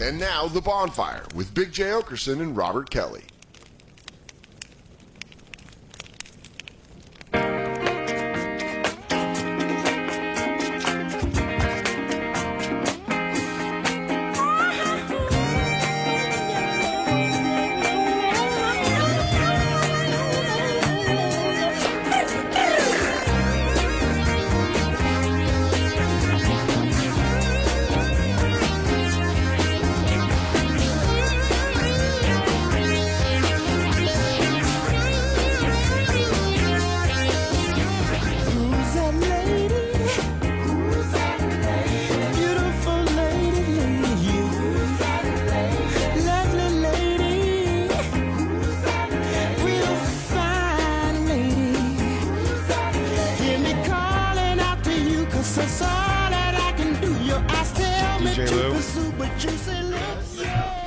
And now, The Bonfire with Big J. Okerson and Robert Kelly.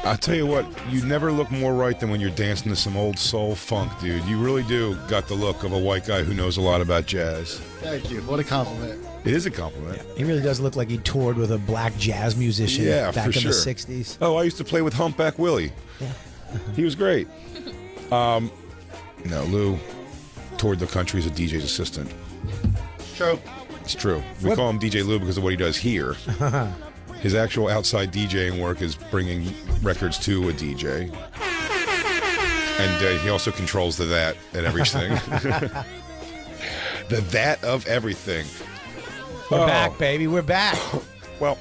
I'll tell you what, you never look more right than when you're dancing to some old soul funk, dude. You really do got the look of a white guy who knows a lot about jazz. Thank you. What a compliment. It is a compliment. Yeah, he really does look like he toured with a black jazz musician back in the 60s. Oh, I used to play with Humpback Willie. Yeah. He was great. No, Lou toured the country as a DJ's assistant. True. It's true. We call him DJ Lou because of what he does here. His actual outside DJing work is bringing records to a DJ. And he also controls the that and everything. The that of everything. We're back, baby. We're back. Well,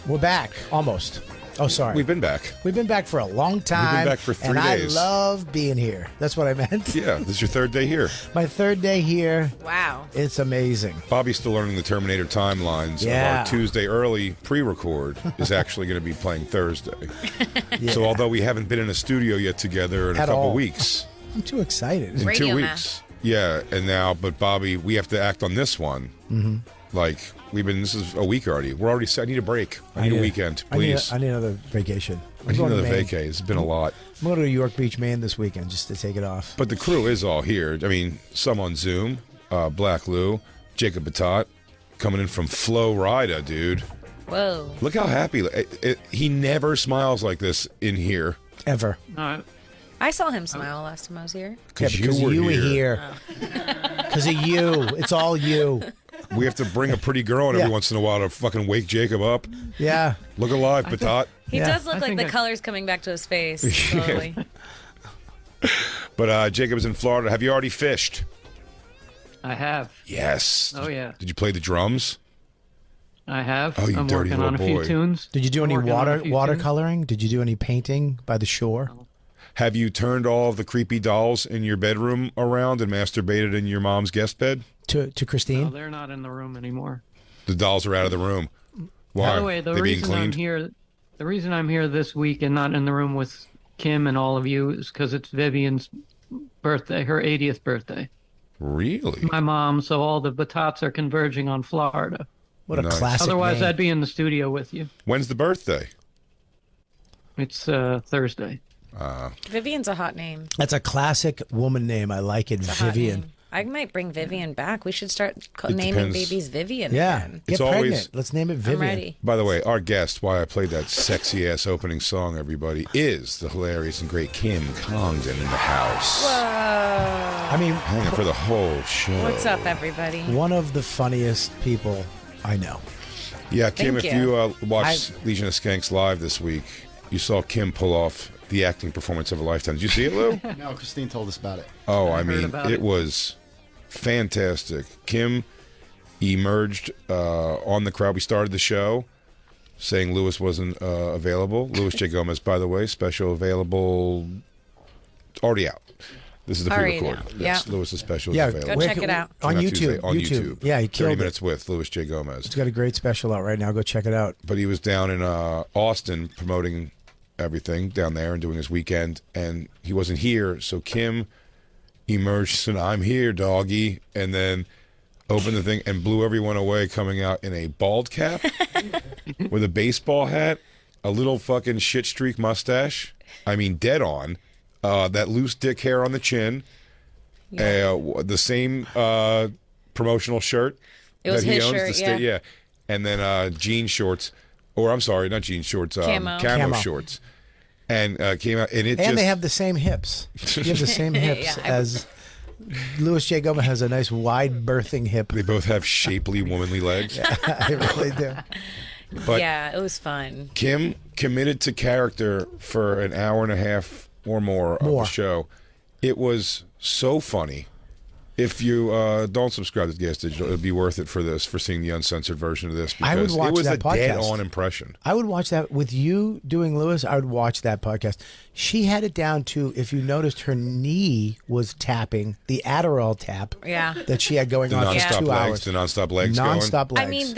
we're back. Almost. Oh, sorry. We've been back. We've been back for a long time. We've been back for 3 days. And I love being here. That's what I meant. Yeah, this is your third day here. My third day here. Wow. It's amazing. Bobby's still learning the Terminator timelines. Yeah. Our Tuesday early pre-record is actually going to be playing Thursday. Yeah. So although we haven't been in a studio yet together in a couple weeks. I'm too excited. In Radio 2 math. weeks. Yeah, and now, but Bobby, we have to act on this one. Mm-hmm. Like, this is a week already. We're already set. I need a break. I need a weekend, please. I need another vacation. I need another vacay. It's been a lot. I'm going to York Beach, Maine this weekend just to take it off. But the crew is all here. I mean, some on Zoom. Black Lou, Jacob Batat, coming in from Florida, dude. Whoa. Look how happy. He never smiles like this in here. Ever. I saw him smile last time I was here. Because you were here. Because of you. It's all you. We have to bring a pretty girl in every once in a while to fucking wake Jacob up. Yeah. Look alive, Batat. He does look like the color's coming back to his face slowly. But Jacob's in Florida. Have you already fished? I have. Yes. Oh, yeah. Did you play the drums? I have. Oh, you I'm dirty working little on a boy. few tunes. Did you do any watercoloring? Did you do any painting by the shore? Have you turned all of the creepy dolls in your bedroom around and masturbated in your mom's guest bed? To Christine? No, they're not in the room anymore. The dolls are out of the room. Why? By the way, the reason I'm here this week and not in the room with Kim and all of you is because it's Vivian's birthday, her 80th birthday. Really? My mom, so all the Batats are converging on Florida. What a classic Otherwise, name. I'd be in the studio with you. When's the birthday? It's Thursday. Vivian's a hot name. That's a classic woman name. I like it, It's a hot Vivian. name. I might bring Vivian back. We should start naming depends. babies Vivian Yeah. again. Get It's pregnant. always- Let's name it Vivian. I'm ready. By the way, our guest, why I played that sexy-ass opening song, everybody, is the hilarious and great Kim Congdon in the house. Whoa. I mean, Hanging for the whole show. What's up, everybody? one of the funniest people I know. Yeah, Kim, Thank if you. you watched Legion of Skanks live this week, you saw Kim pull off the acting performance of a lifetime. Did you see it, Lou? No, Christine told us about it. Oh, I I heard mean, about it it. was fantastic. Kim emerged on the crowd. We started the show saying Lewis wasn't available. Louis J. Gomez, by the way, special available, already out. This is the Already pre-record. out. Yes, Yeah. Lewis's special Yeah, is available. Go check it out. On Not YouTube. Tuesday, on YouTube. Yeah, he 30 killed Minutes it. with Louis J. Gomez. He's got a great special out right now. Go check it out. But he was down in Austin promoting everything down there and doing his weekend, and he wasn't here, so Kim emerged and I'm here, doggy, and then opened the thing and blew everyone away, coming out in a bald cap with a baseball hat, a little fucking shit streak mustache, I mean dead on, that loose dick hair on the chin, the same promotional shirt It was that he his owns, shirt, the yeah. and then jean shorts. or I'm sorry, not jean shorts, camo shorts, and came out, and they have the same hips. You have the same hips as Louis J. Gomez has a nice wide birthing hip. They both have shapely, womanly legs. I really do. But yeah, it was fun. Kim committed to character for an hour and a half or more of the show. It was so funny. If you don't subscribe to Gas Digital, it'd be worth it for seeing the uncensored version of this, because I would watch it was that a podcast. dead-on impression. I would watch that with you doing Lewis. I would watch that podcast. She had it down to, if you noticed, her knee was tapping the Adderall tap. Yeah. That she had going on for 2 hours. The nonstop legs. Nonstop legs. I mean,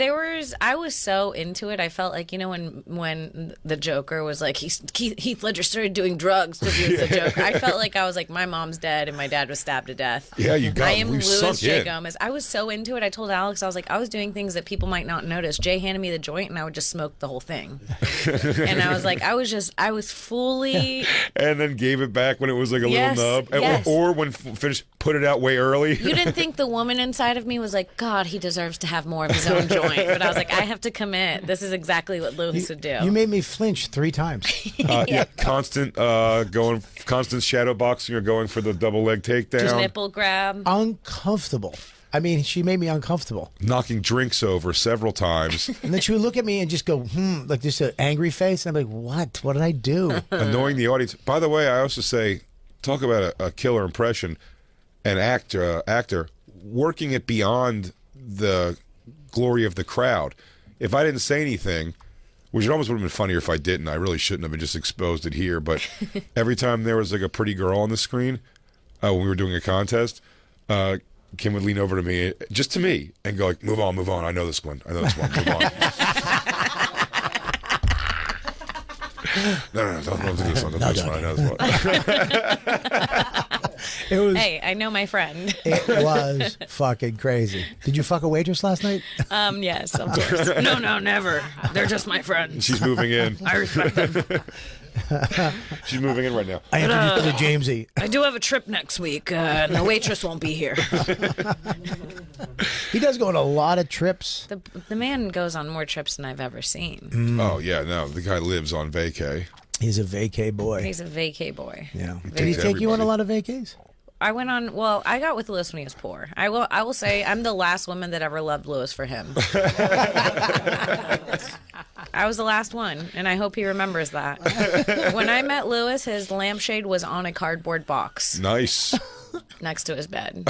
I was so into it. I felt like, when the Joker was like, Heath Ledger started doing drugs because he was the Joker. I felt like I was like, my mom's dead and my dad was stabbed to death. Yeah, you got. I am Louis J. Gomez. I was so into it. I told Alex, I was like, I was doing things that people might not notice. Jay handed me the joint and I would just smoke the whole thing. And I was like, I was fully. And then gave it back when it was like a little nub. Yes. Or when finished, put it out way early. You didn't think the woman inside of me was like, God, he deserves to have more of his own joint. But I was like, I have to commit. This is exactly what Louis would do. You made me flinch 3 times. Constant shadow boxing or going for the double leg takedown. Just nipple grab. Uncomfortable. I mean, she made me uncomfortable. Knocking drinks over several times. And then she would look at me and just go, like just an angry face. And I'm like, what? What did I do? Annoying the audience. By the way, I also say, talk about a killer impression. An actor working it beyond the glory of the crowd. If I didn't say anything, which it almost would have been funnier if I didn't. I really shouldn't have just exposed it here. But every time there was like a pretty girl on the screen, when we were doing a contest, Kim would lean over to me, just to me, and go like, move on. I know this one. Move on. No, don't do this one. Don't do this one. I know this one. Hey, I know my friend. It was fucking crazy. Did you fuck a waitress last night? Yes, of course. No, never. They're just my friends. She's moving in. I respect them. She's moving in right now. I introduced her to Jamesy. I do have a trip next week, and the waitress won't be here. He does go on a lot of trips. The man goes on more trips than I've ever seen. Oh, yeah, no. The guy lives on vacay. He's a vacay boy. He's a vacay boy. Yeah. Did he take you on a lot of vacays? I went on. Well, I got with Louis when he was poor. I will say I'm the last woman that ever loved Louis for him. I was the last one, and I hope he remembers that. When I met Louis, his lampshade was on a cardboard box. Nice. Next to his bed.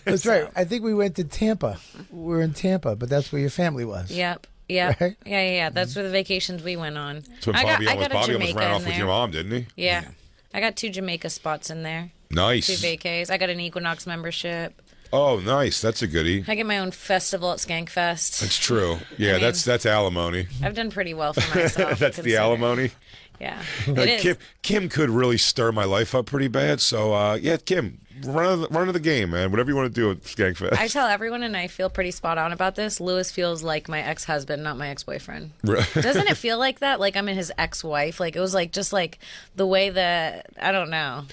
That's right. I think we went to Tampa. We were in Tampa, but that's where your family was. Yep. Right? Yeah. That's where the vacations we went on. So Bobby almost ran off in with your mom, didn't he? Yeah. I got 2 Jamaica spots in there. Nice. 2 vacays. I got an Equinox membership. Oh, nice. That's a goodie. I get my own festival at Skankfest. That's true. Yeah, I mean, that's alimony. I've done pretty well for myself. That's the alimony. Yeah, it is. Kim could really stir my life up pretty bad. So, yeah, Kim, run of the game, man. Whatever you want to do at Skankfest. I tell everyone, and I feel pretty spot on about this, Louis feels like my ex-husband, not my ex-boyfriend. Doesn't it feel like that? Like I'm his ex-wife? Like it was like just like the way that, I don't know.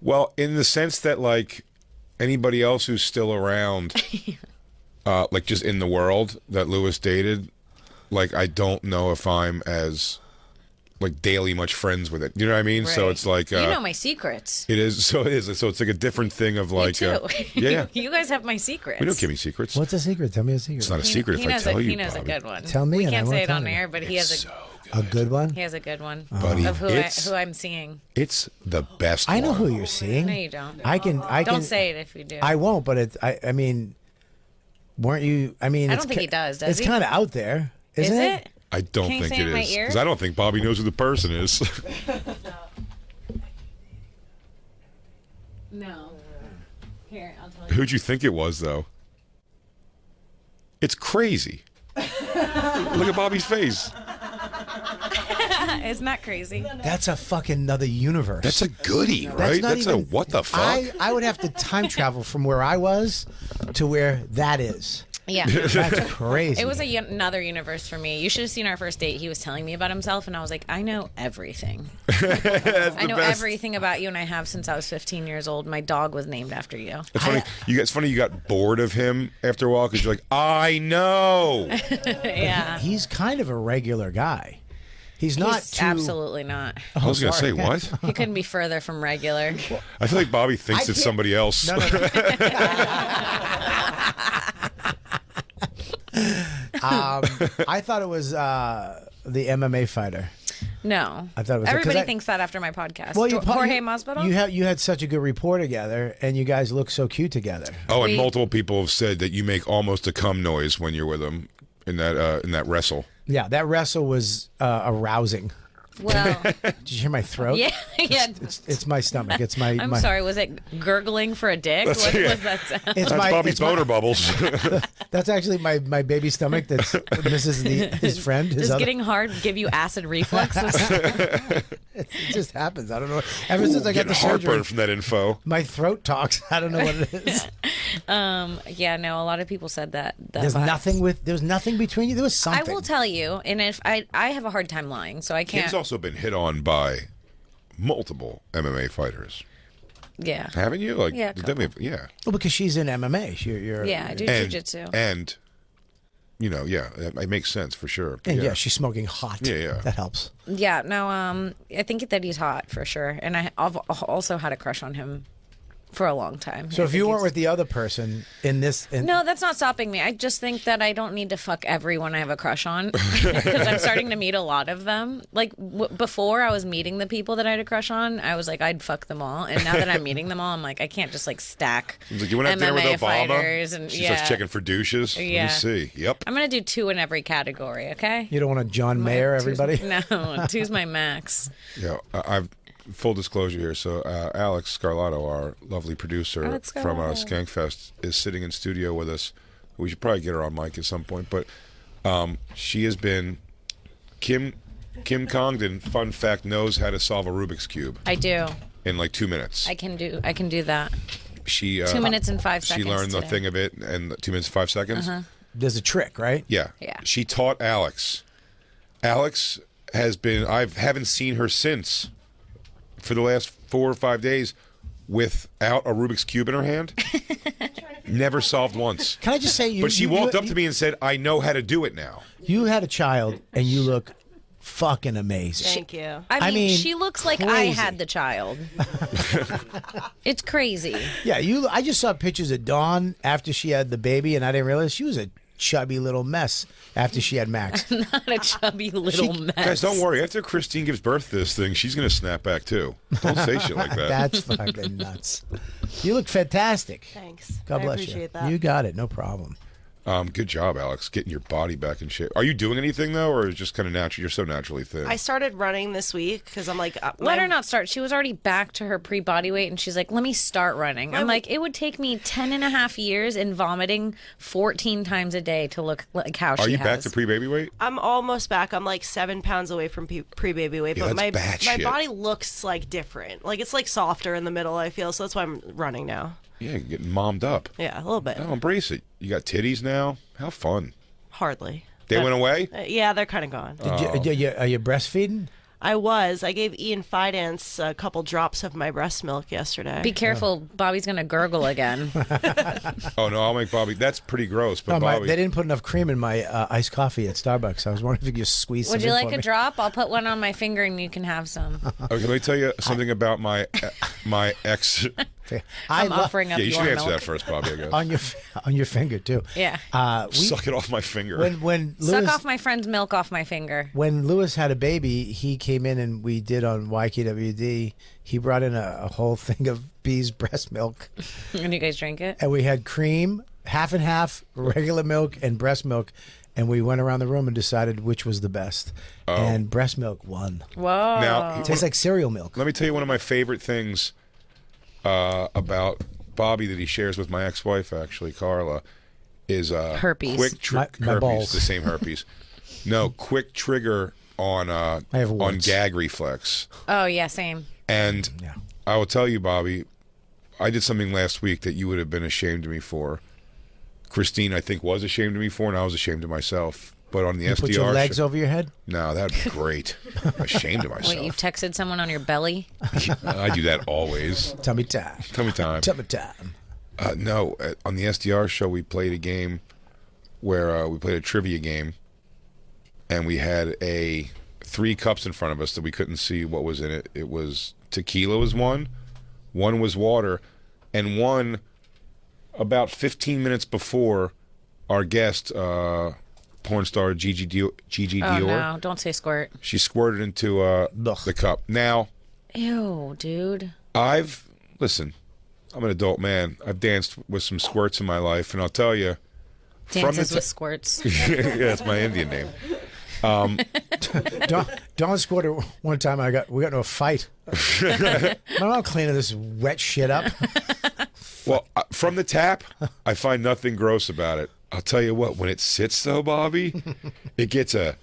Well, in the sense that like anybody else who's still around, like just in the world that Louis dated, like I don't know if I'm as like daily much friends with it. You know what I mean? Right. So it's like you know my secrets. It is. So it is. So it's like a different thing of like. Me too. Yeah. You guys have my secrets. We don't give me secrets. What's a secret? Tell me a secret. It's not a secret if I tell you. He knows Bobby. a good one. Tell me. We and can't I say won't it tell on you. air, but he has a good one. He has a good one. Buddy, of who I'm seeing. It's the best. I know one. who you're seeing. No, you don't. I can. Don't say it if you do. I won't. But I mean, weren't you? I mean, I don't think he does. Does it's he? kind of out there, Is isn't it? I don't Can you think say it in my is ear? because I don't think Bobby knows who the person is. No. Here, I'll tell you. Who'd you think it was, though? It's crazy. Look at Bobby's face. Isn't that crazy? That's a fucking another universe. That's a goodie, right? That's a what the fuck? I would have to time travel from where I was to where that is. Yeah. That's crazy. It was another universe for me. You should have seen our first date. He was telling me about himself, and I was like, I know everything. I know everything about you, and I have since I was 15 years old. My dog was named after you. It's funny you got bored of him after a while because you're like, I know. Yeah. He's kind of a regular guy. He's not He's too... absolutely not. I was going to say, what? He couldn't be further from regular. I feel like Bobby thinks it's somebody else. No. I thought it was the MMA fighter. No. I thought it was Everybody thinks that after my podcast. Well, Jorge Masvidal? You had such a good rapport together, and you guys look so cute together. Oh, and multiple people have said that you make almost a cum noise when you're with him in that wrestle. Yeah, that wrestle was arousing. Well, Did you hear my throat? yeah. It's my stomach. It's my. I'm sorry. Was it gurgling for a dick? What was that sound? It's That's Bobby's it's my- boner bubbles. That's actually my baby stomach. That's misses his friend. Does getting hard give you acid reflux? It just happens. I don't know. Ever since I got Getting the surgery, heartburn from that info. my throat talks. I don't know what it is. Yeah, no. A lot of people said that. There's nothing between you. There was I something. will tell you, and if I have a hard time lying, so I can't. Kim's also been hit on by multiple MMA fighters. Yeah. Haven't you? Like, Yeah, a definitely, yeah. Well, because she's in MMA. You're Yeah, I do And, jujitsu. and it makes sense for sure. And yeah, she's smoking hot. Yeah. That helps. Yeah, no, I think that he's hot for sure, and I've also had a crush on him for a long time. So I if think you weren't he's- with the other person in this, No, that's not stopping me. I just think that I don't need to fuck everyone I have a crush on because I'm starting to meet a lot of them. Like before I was meeting the people that I had a crush on, I was like, I'd fuck them all. And now that I'm meeting them all, I'm like, I can't just like stack He's like, you want to have dinner with MMA Obama? fighters and She starts checking for douches. Yeah. Let me see. Yep. I'm going to do 2 in every category, okay? you don't want to John Mayer everybody. No, 2's my max. Yeah, I've full disclosure here. So Alex Scarlato, our lovely producer Alex from Scarlato. Skankfest, is sitting in studio with us. We should probably get her on mic at some point. But she has been Kim Congdon. Fun fact: knows how to solve a Rubik's cube I do. in like 2 minutes. I can do that. She 2 minutes and 5 She seconds. learned the today. thing of it in 2 minutes 5 seconds. There's a trick, right? Yeah. Yeah. She taught Alex. Alex has been. I haven't seen her since. For the last 4 or 5 days, without a Rubik's cube in her hand, never solved once. Can I just say you? But she walked up to me and said, "I know how to do it now." You had a child, and you look fucking amazing. Thank you. I mean, mean, she looks like I crazy. had the child. It's crazy. Yeah, you. I just saw pictures of Dawn after she had the baby, and I didn't realize she was a chubby little mess after she had Max. Not a chubby little mess. Guys, don't worry. After Christine gives birth to this thing, she's going to snap back too. Don't say shit like that. That's fucking nuts. You look fantastic. Thanks. God I bless appreciate you. that. You got it. No problem. Good job, Alex, getting your body back in shape. Are you doing anything though, or is it just kind of natural? You're so naturally thin. I started running this week because I'm like, Let her not start. She was already back to her pre-body weight, and she's like, let me start running. I'm like, it would take me 10 and a half years and vomiting 14 times a day to look like how Are she you has. back to pre-baby weight? I'm almost back. I'm like 7 pounds away from pre-baby weight, Yeah, but that's bad my shit. body looks like different. Like it's like softer in the middle. I feel so that's why I'm running now. Yeah, you're getting mommed up. Yeah, a little bit. Oh, embrace it. You got titties now. How fun. Hardly. They went away. Yeah, they're kind of gone. Are you breastfeeding? I was. I gave Ian Fidance a couple drops of my breast milk yesterday. Be careful, Bobby's gonna gurgle again. Oh no, I'll make Bobby. That's pretty gross. But No, Bobby, they didn't put enough cream in my iced coffee at Starbucks. I was wondering if you could just squeeze some Would you in like for a me. drop? I'll put one on my finger and you can have some. okay, let me tell you something about my ex. I'm offering up Yeah, you should your answer milk. that first, Bobby. I guess. on your finger too. Yeah. Suck it off my finger. When Suck Lewis off my friend's milk off my finger. when Lewis had a baby, he came in and we did on YKWd. He brought in a whole thing of B's breast milk, And you guys drink it? and we had cream, half and half, regular milk and breast milk, and we went around the room and decided which was the best. And breast milk won. Whoa. Now, It tastes like cereal milk. let me tell you one of my favorite things about Bobby that he shares with my ex-wife, actually, Carla, is Herpes. Quick My herpes, balls. the same herpes. No, quick trigger on have on warts. gag reflex. Oh, yeah, same. And Yeah. I will tell you, Bobby, I did something last week that you would have been ashamed of me for. Christine, I think, was ashamed of me for, and I was ashamed of myself. but on the You SDR put your legs show, over your head? no, that'd be great. I'm ashamed of myself. Wait, you've texted someone on your belly? I do that always. Tummy time. Tummy time. Tummy time. No, on the SDR show, we played a game where we played a trivia game, and we had 3 cups in front of us that we couldn't see what was in it. It was tequila was one was water, and one about 15 minutes before our guest, porn star Gigi Dior. Oh, no. Don't say squirt. She squirted into the cup. Now, Ew, dude. listen, I'm an adult man. I've danced with some squirts in my life, and I'll tell you, Dances with squirts. yeah, that's my Indian name. Dawn squirted one time. We got into a fight. My mom cleaning this wet shit up. Well, from the tap, I find nothing gross about it. I'll tell you what, when it sits though, Bobby, it gets a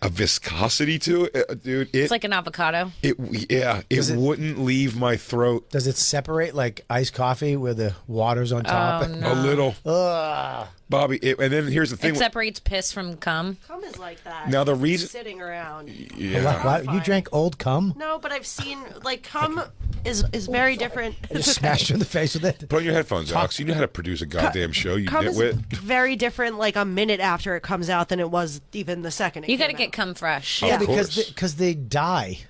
viscosity to it, dude. It's like an avocado. It wouldn't leave my throat. Does it separate like iced coffee where the water's on top? Oh, no. A little, Ugh. Bobby. And then here's the thing. It separates piss from cum. Cum is like that. Now the reason, Sitting around. yeah, Why, you drank old cum? No, but I've seen like cum is very different. Just smashed you in the face with it? put on your headphones, Alex. You know how to produce a goddamn show, you Cum is nitwit. very different like a minute after it comes out than it was even the second. You got to get cum fresh. Yeah, Of course. because they die.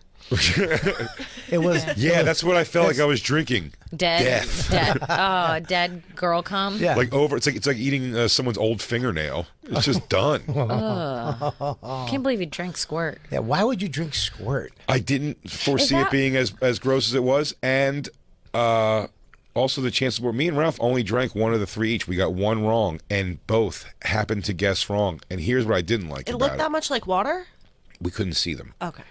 It was Yeah, that's what I felt like I was drinking. Dead. Death. Dead. Oh, dead girl cum. yeah. Like it's like eating someone's old fingernail. It's just done. Can't believe you drank squirt. Yeah, why would you drink squirt? I didn't foresee that- it being as gross as it was, and also the chances were me and Ralph only drank one of the 3 each. We got one wrong, and both happened to guess wrong. And here's what I didn't like It about looked it: that much like water. we couldn't see them. Okay.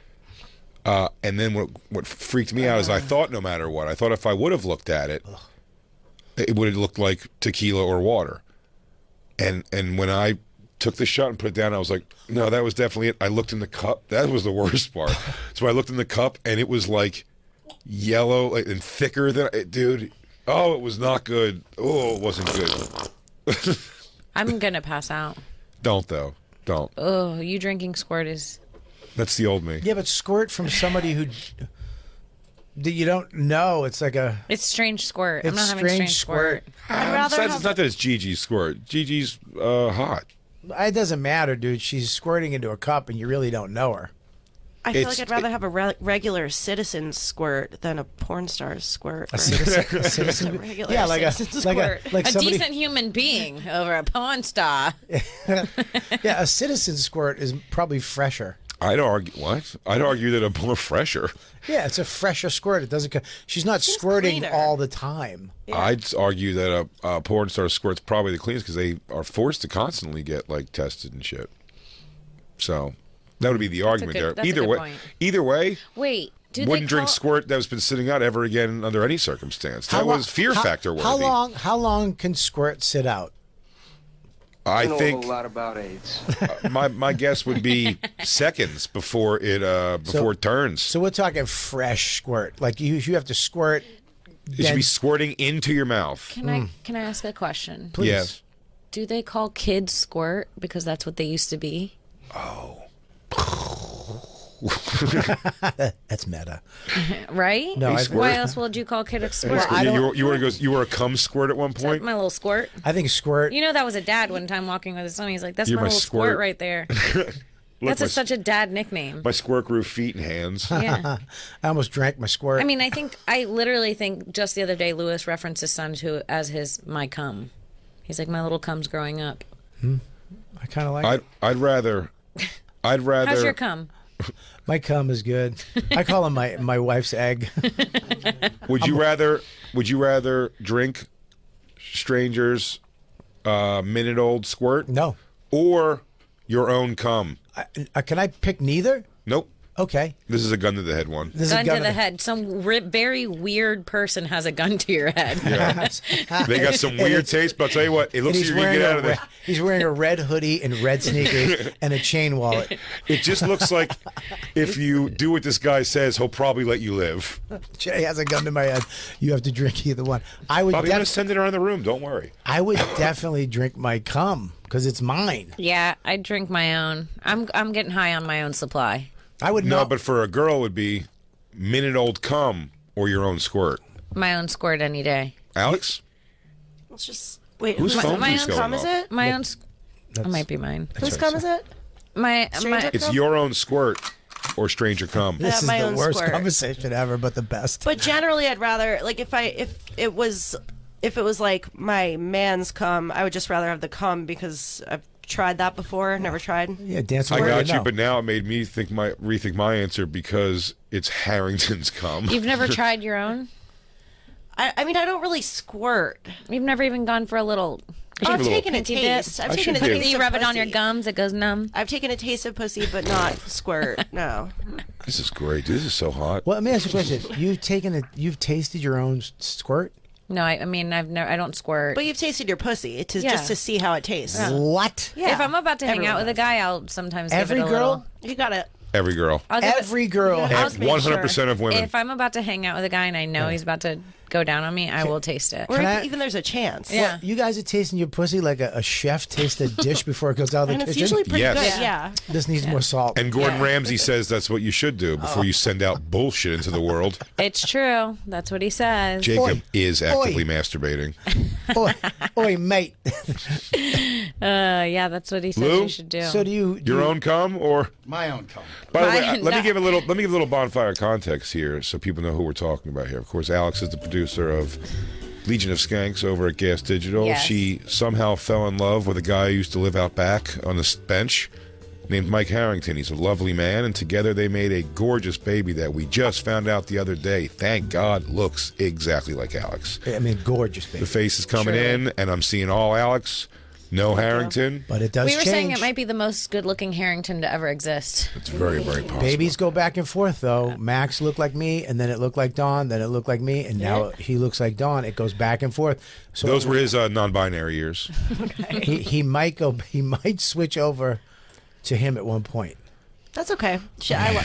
And then what freaked me out is I thought no matter what, I thought if I would have looked at it, it would have looked like tequila or water. And when I took the shot and put it down, I was like, no, that was definitely it. I looked in the cup. That was the worst part. So I looked in the cup, and it was like yellow and thicker than dude. Oh, it was not good. Oh, it wasn't good. I'm going to pass out. Don't though. Don't. Oh, you drinking squirt is... That's the old me. Yeah, but squirt from somebody that you don't know. It's like a. It's strange squirt. I'm It's not having strange squirt. I'd rather Besides, have it's not that it's Gigi's squirt. Gigi's hot. It doesn't matter, dude. She's squirting into a cup, and you really don't know her. I feel It's- like I'd rather have a regular citizen squirt than a porn star's squirt. A citizen. Regular Yeah, like citizen like squirt. like A somebody. decent human being over a pawn star. Yeah, a citizen squirt is probably fresher. I'd argue what? I'd argue that a more fresher. Yeah, it's a fresher squirt. It doesn't. She's not squirting cleaner. all the time. I'd argue that a porn star squirt's probably the cleanest because they are forced to constantly get like tested and shit. So that would be the argument good- there. that's a Either good way, point. either way, Wait, do wouldn't they drink call... squirt that has been sitting out ever again under any circumstance. That lo- was fear how- factor worthy. How long can squirt sit out? I know a think whole lot about AIDS. my guess would be seconds before it turns. So we're talking fresh squirt. Like you have to squirt. It should be squirting into your mouth. Can I ask a question? Please. Yes. Do they call kids squirt because that's what they used to be? That's meta. Right? No, I- Why else would you call a kid a squirt? Well, I don't- You were a cum squirt at one point. My little squirt. I think squirt. You know, that was a dad one time walking with his son. He's like, that's You're my my little squirt squirt. right there. Look, That's such a dad nickname. my squirt grew feet and hands. Yeah. I almost drank my squirt. I mean, I literally think just the other day, Lewis referenced his son to as his my cum. He's like, my little cum's growing up. I kind of like it. I'd rather. How's your cum? My cum is good. I call him my wife's egg. Would you rather drink strangers' minute-old squirt No. or your own cum? Can I pick neither? Nope. Okay. This is a gun to the head one. This is Gun a to the head. Some very weird person has a gun to your head. They got some weird taste, but I'll tell you what, it And looks like he's you're gonna wearing get out a of there. he's wearing a red hoodie and red sneakers and a chain wallet. It just looks like if you do what this guy says, he'll probably let you live. Jay has a gun to my head. You have to drink either one. I would. Bobby, I'm gonna send it around the room. Don't worry. I would definitely drink my cum because it's mine. Yeah, I drink my own. I'm getting high on my own supply. I would No, know. but for a girl, it would be minute old cum or your own squirt. My own squirt any day. Alex? Let's just wait. Whose phone my keeps own going cum is off? it? My own. It might be mine. Whose cum is it? My Stranger It's cum? your own squirt or stranger cum. This have is my the own worst squirt. conversation ever, but the best. But generally, I'd rather like if it was like my man's cum, I would just rather have the cum because I've tried that before. Never tried. Yeah, dance. I with got it, you, no. but now it made me rethink my answer because it's Harrington's cum. You've never tried your own? I mean, I don't really squirt. You've never even gone for a little. I've a little- taken a Pinky dip. taste. I've I taken a should do. taste. You of rub it on your pussy. gums, it goes numb. I've taken a taste of pussy, but not squirt. No. This is great. This is so hot. Well, let me ask you a question. You've tasted your own squirt? No, I mean I don't squirt. But you've tasted your pussy Yeah. just to see how it tastes. What? Yeah. If I'm about to hang Everyone out with a does. guy, I'll sometimes Every give it a girl? little. You gotta. Every girl. I'll give it- Every girl. Yeah. has- Just make 100% of women. If I'm about to hang out with a guy and I know he's about to go down on me, I will taste it. Or Can if I- even there's a chance. Yeah. You guys are tasting your pussy like a chef tastes a dish before it goes out of the And it's kitchen. usually pretty Yes. good. Yeah. This needs more salt. And Gordon Ramsay says that's what you should do before you send out bullshit into the world. It's true. That's what he says. Jacob Oi. is actively masturbating. Oi, mate. Yeah, that's what he says Lou? you should do. So do you? Your own cum or? My own cum. By the way, Mine, let me no. give a little bonfire context here so people know who we're talking about here. Of course, Alex is the producer of Legion of Skanks over at Gas Digital. Yes. She somehow fell in love with a guy who used to live out back on the bench named Mike Harrington. He's a lovely man, and together they made a gorgeous baby that we just found out the other day. Thank God, looks exactly like Alex. I mean, gorgeous, baby. The face is coming Sure. in, and I'm seeing all Alex, no Harrington. But it does we were change. saying it might be the most good-looking Harrington to ever exist. It's very, very possible. Babies go back and forth, though. Max looked like me, and then it looked like Dawn, then it looked like me, and now he looks like Dawn. It goes back and forth. So Those were his non-binary years. he might go. He might switch over to him at one point. That's okay.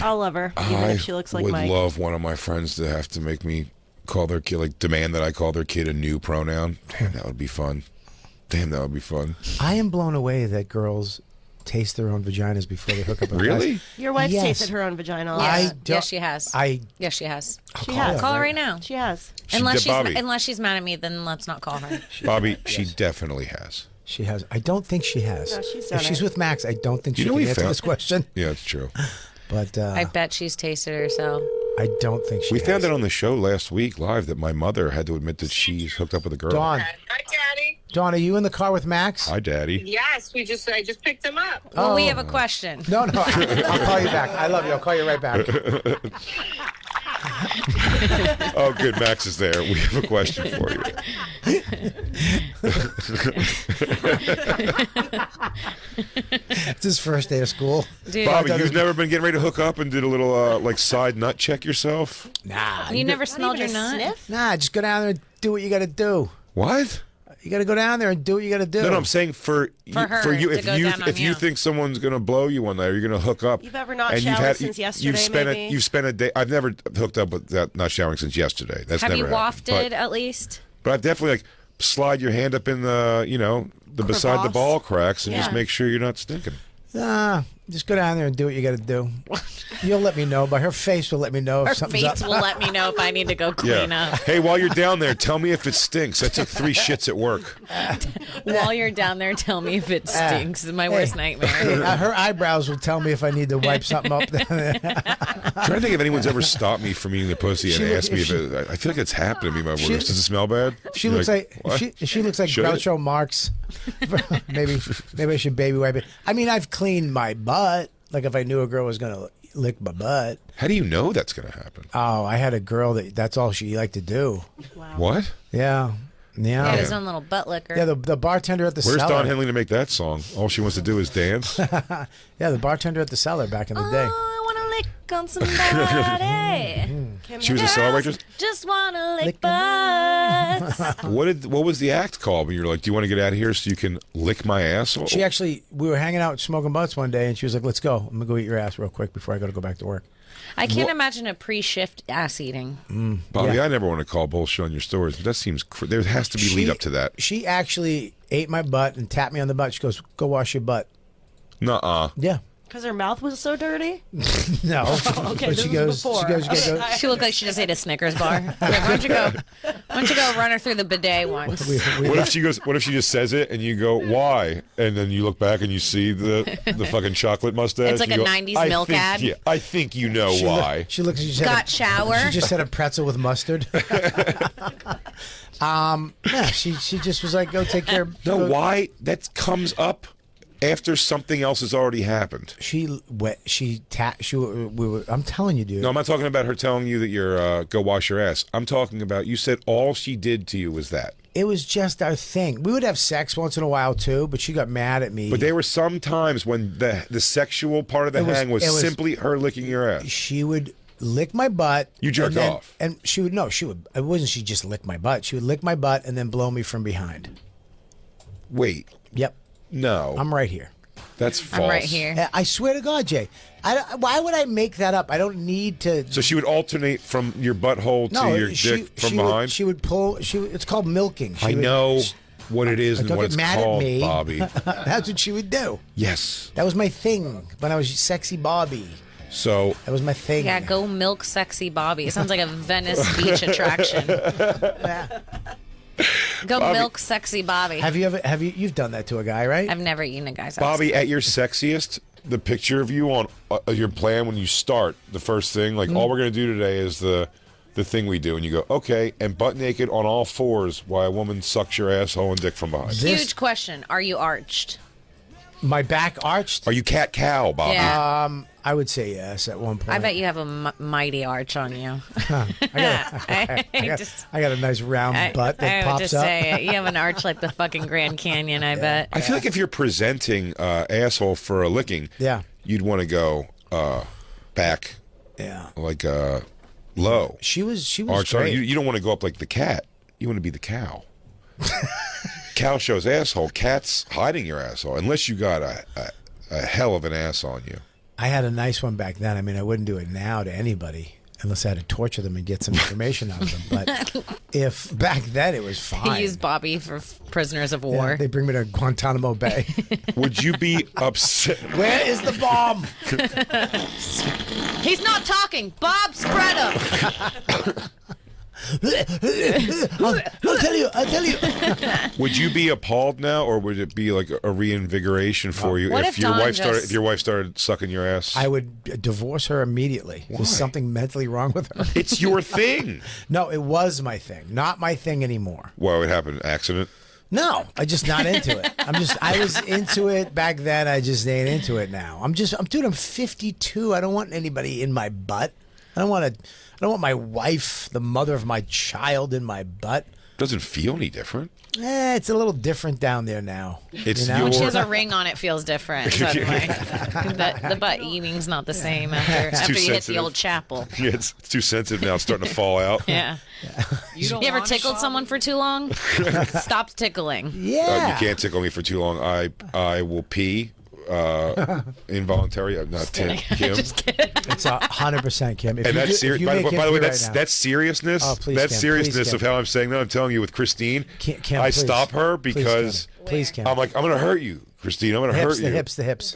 I'll love her, even if she looks like would Mike. love one of my friends to have to make me call their kid, like demand that I call their kid a new pronoun. Damn, that would be fun. Damn, that would be fun. I am blown away that girls taste their own vaginas before they hook up with Really? guys. Your wife's Yes. tasted her own vagina. I Yes, don't- yes, she has. Yes, she has. She has. Call her right now. She has. Unless Bobby. she's mad at me, then let's not call her. Bobby, she definitely has. She has. I don't think she has. No, she's if done she's it. with Max, I don't think You she know can we answer found- this question. Yeah, it's true. But I bet she's tasted herself. I don't think she We has. found out on the show last week live that my mother had to admit that she's hooked up with a girl. Dawn. Hi, Daddy. Dawn, are you in the car with Max? Hi, Daddy. Yes, I just picked him up. Well, we have a question. No, I'll call you back. I love you. I'll call you right back. Oh, good. Max is there. We have a question for you. It's his first day of school. Dude, Bobby, thought it you've was- never been getting ready to hook up and did a little like side nut check yourself? Nah. you never Not smelled your even a nut? sniff? Nah, just go down there and do what you got to do. What? You got to go down there and do what you got to do. No, I'm saying for her you to if go you down on if you you. think someone's gonna blow you one night, or you're gonna hook up. You've ever not and showered since yesterday, maybe? You've spent a day. I've never hooked up with that not showering since yesterday. That's Have never you happened. wafted at least? But I've definitely like slide your hand up in the the beside the Crevasse? ball cracks and just Yeah. make sure you're not stinking. Nah, just go down there and do what you got to do. You'll let me know, but her face will let me know if Her something's face up. will let me know if I need to go clean Yeah. up. Hey, while you're down there, tell me if it stinks. I took 3 shits at work. While you're down there, tell me if it stinks. It's my worst nightmare. Hey, her eyebrows will tell me if I need to wipe something up. I'm trying to think if anyone's ever stopped me from eating a pussy and She- asked me if if it. I feel like it's happened to me. My worst. Does it smell bad? She You're looks like what? she looks like Should it? Groucho Marx. maybe I should baby wipe it. I mean, I've cleaned my butt. Like if I knew a girl was gonna lick my butt. How do you know that's going to happen? Oh, I had a girl that's all she liked to do. What? Yeah. He had Yeah. his own little butt licker. Yeah, the bartender at the Where's cellar. Don Henley to make that song? All she wants to do is dance. Yeah, the bartender at the cellar back in the day. I want to lick on somebody. She was a cellar waitress. Just want to lick Lick butts. What was the act called when you were like, "Do you want to get out of here so you can lick my ass"? She actually, we were hanging out smoking butts one day, and she was like, "Let's go. I'm gonna go eat your ass real quick before I go back to work." I can't imagine a pre-shift ass eating. Bobby, Yeah. I never want to call bullshit on your stories, but that seems there has to be lead up to that. She actually ate my butt and tapped me on the butt. She goes, "Go wash your butt." Nuh-uh. Yeah. Because her mouth was so dirty? No. Okay, But this she was goes, before. she goes, you gotta She looked like she just ate a Snickers bar. Like, why don't you go run her through the bidet once? What if she goes? What if she just says it and you go, "Why?" And then you look back and you see the fucking chocolate mustache. It's like and you a go, 90s milk think, ad. Yeah, I think you know she why. She looks. She just Got had shower. She just had a pretzel with mustard. Yeah, she just was like, "Go take care." No, go- why? That comes up after something else has already happened. I'm telling you, dude. No, I'm not talking about her telling you that you're go wash your ass. I'm talking about you said all she did to you was that. It was just our thing. We would have sex once in a while too, but she got mad at me. But there were some times when the sexual part of the hang was simply her licking your ass. She would lick my butt. You jerked and then- off. and she would no. She would. It wasn't. She just licked my butt. She would lick my butt and then blow me from behind. Wait, Yep, no, I'm right here. that's false. I'm right here. I swear to God, Jay. Why would I make that up? I don't need to. So she would alternate from your butthole to your dick from behind. She would pull. It's called milking. I know what it is and Don't what get it's mad called, at me, Bobby. That's what she would do. Yes. That was my thing when I was sexy Bobby. So That was my thing. Yeah, go milk sexy Bobby. It sounds like a Venice beach attraction. Go milk sexy Bobby. You've done that to a guy, right? I've never eaten a guy's ass. Bobby, at your sexiest, the picture of you on your plan when you start the first thing, like all we're gonna do today is the thing we do, and you go okay, and butt naked on all fours while a woman sucks your asshole and dick from behind. Huge question. Are you arched? My back arched. Are you cat cow, Bobby? Yeah. I would say yes at one point. I bet you have a mighty arch on you. I got a nice round butt that I would pops just up. say it. You have an arch like the fucking Grand Canyon, I bet. I feel like if you're presenting asshole for a licking, Yeah. you'd want to go back, Yeah. like low. She was Arch, great. you don't want to go up like the cat. You want to be the cow. Cow shows asshole. Cat's hiding your asshole unless you got a hell of an ass on you. I had a nice one back then. I mean, I wouldn't do it now to anybody unless I had to torture them and get some information out of them. But if back then it was fine. He used Bobby for prisoners of Yeah, war. they bring me to Guantanamo Bay. Would you be upset? Where is the bomb? He's not talking. Bob Spreader. I'll tell you. Would you be appalled now, or would it be like a reinvigoration for you What if if your Don wife started? just- If your wife started sucking your ass, I would divorce her immediately. There's something mentally wrong with her. it's your thing. No, it was my thing. Not my thing anymore. What would happen? Accident? No, I'm just not into it. I was into it back then. I just ain't into it now. I'm 52. I don't want anybody in my butt. I don't want my wife, the mother of my child, in my butt. Doesn't feel any different. It's a little different down there now. It's you know? your- When she has a ring on, it feels different suddenly. The butt eating's not the same after too you hit the sensitive. old chapel. Yeah, it's too sensitive now. It's starting to fall out. Yeah. You ever tickled someone for too long? Stop tickling. Yeah. You can't tickle me for too long. I will pee. Involuntary. I'm not Kim. Just kidding. It's 100% Kim. If And you that's do- if serious. you By, make by him the way, pee that's right now- that's seriousness. Oh, please, that's Kim, seriousness please, of Kim. how I'm saying that. I'm telling you, with Christine, Kim, I please. stop her Please, because Kim. Please, Kim. I'm like, I'm gonna hurt you, Christine. I'm gonna hurt you. The hips. The hips.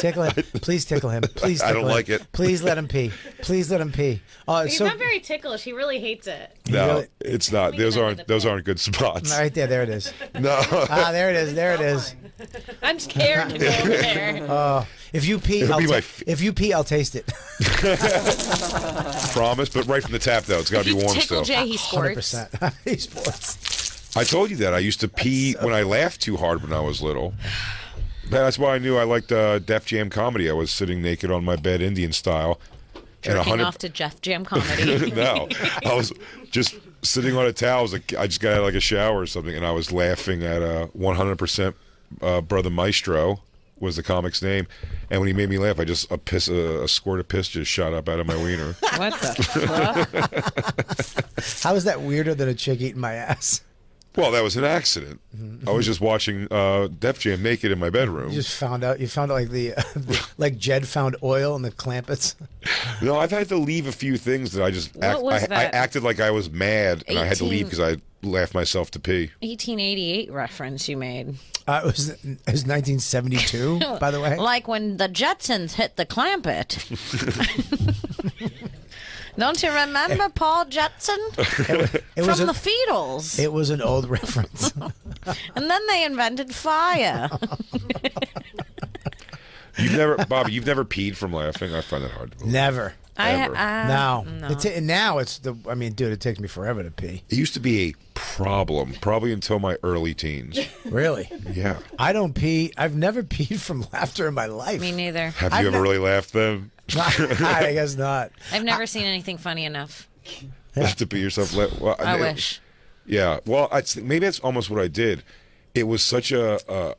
Tickle him. Please tickle him. Please I tickle don't him. like it. Please let him pee. Please let him pee. He's not very ticklish. He really hates it. No, really- it's not. Those aren't good spots. Right there. There it is. No. There it is. There it is. I'm scared to go there. If you pee, It'll I'll be my if you pee, I'll taste it. Promise, but right from the tap though. It's got to If be you warm tickle still. Jay, he squirts. 100%. He sports. I told you that I used to pee when I laughed too hard when I was little. That's why I knew I liked Def Jam comedy. I was sitting naked on my bed, Indian style, and Jerking off to Jeff Jam comedy. No, I was just sitting on a towel. I just got out of like a shower or something, and I was laughing at 100% Brother Maestro was the comic's name, and when he made me laugh, I just a squirt of piss just shot up out of my wiener. What the fuck? How is that weirder than a chick eating my ass? Well, that was an accident. I was just watching Def Jam naked in my bedroom. You just found out. You found out like Jed found oil in the clampets. No, I've had to leave a few things that I just What was I that? acted like I was mad, and I had to leave 18 because I laugh myself to pee. 1888 reference you made. It was 1972, by the way. Like when the Jetsons hit the Clampett. Don't you remember Paul Jetson? It was From the Feedles. It was an old reference. And then they invented fire. Bobby, you've never peed from laughing? I find that hard to believe. Never. Ever. No. No. Now it's I mean, dude, it takes me forever to pee. It used to be a problem, probably until my early teens. Really? Yeah. I don't pee. I've never peed from laughter in my life. Me neither. Have you ever really laughed then? I guess not. I've never seen anything funny enough. To pee yourself? Well, I wish. Yeah. Well, maybe that's almost what I did. It was such a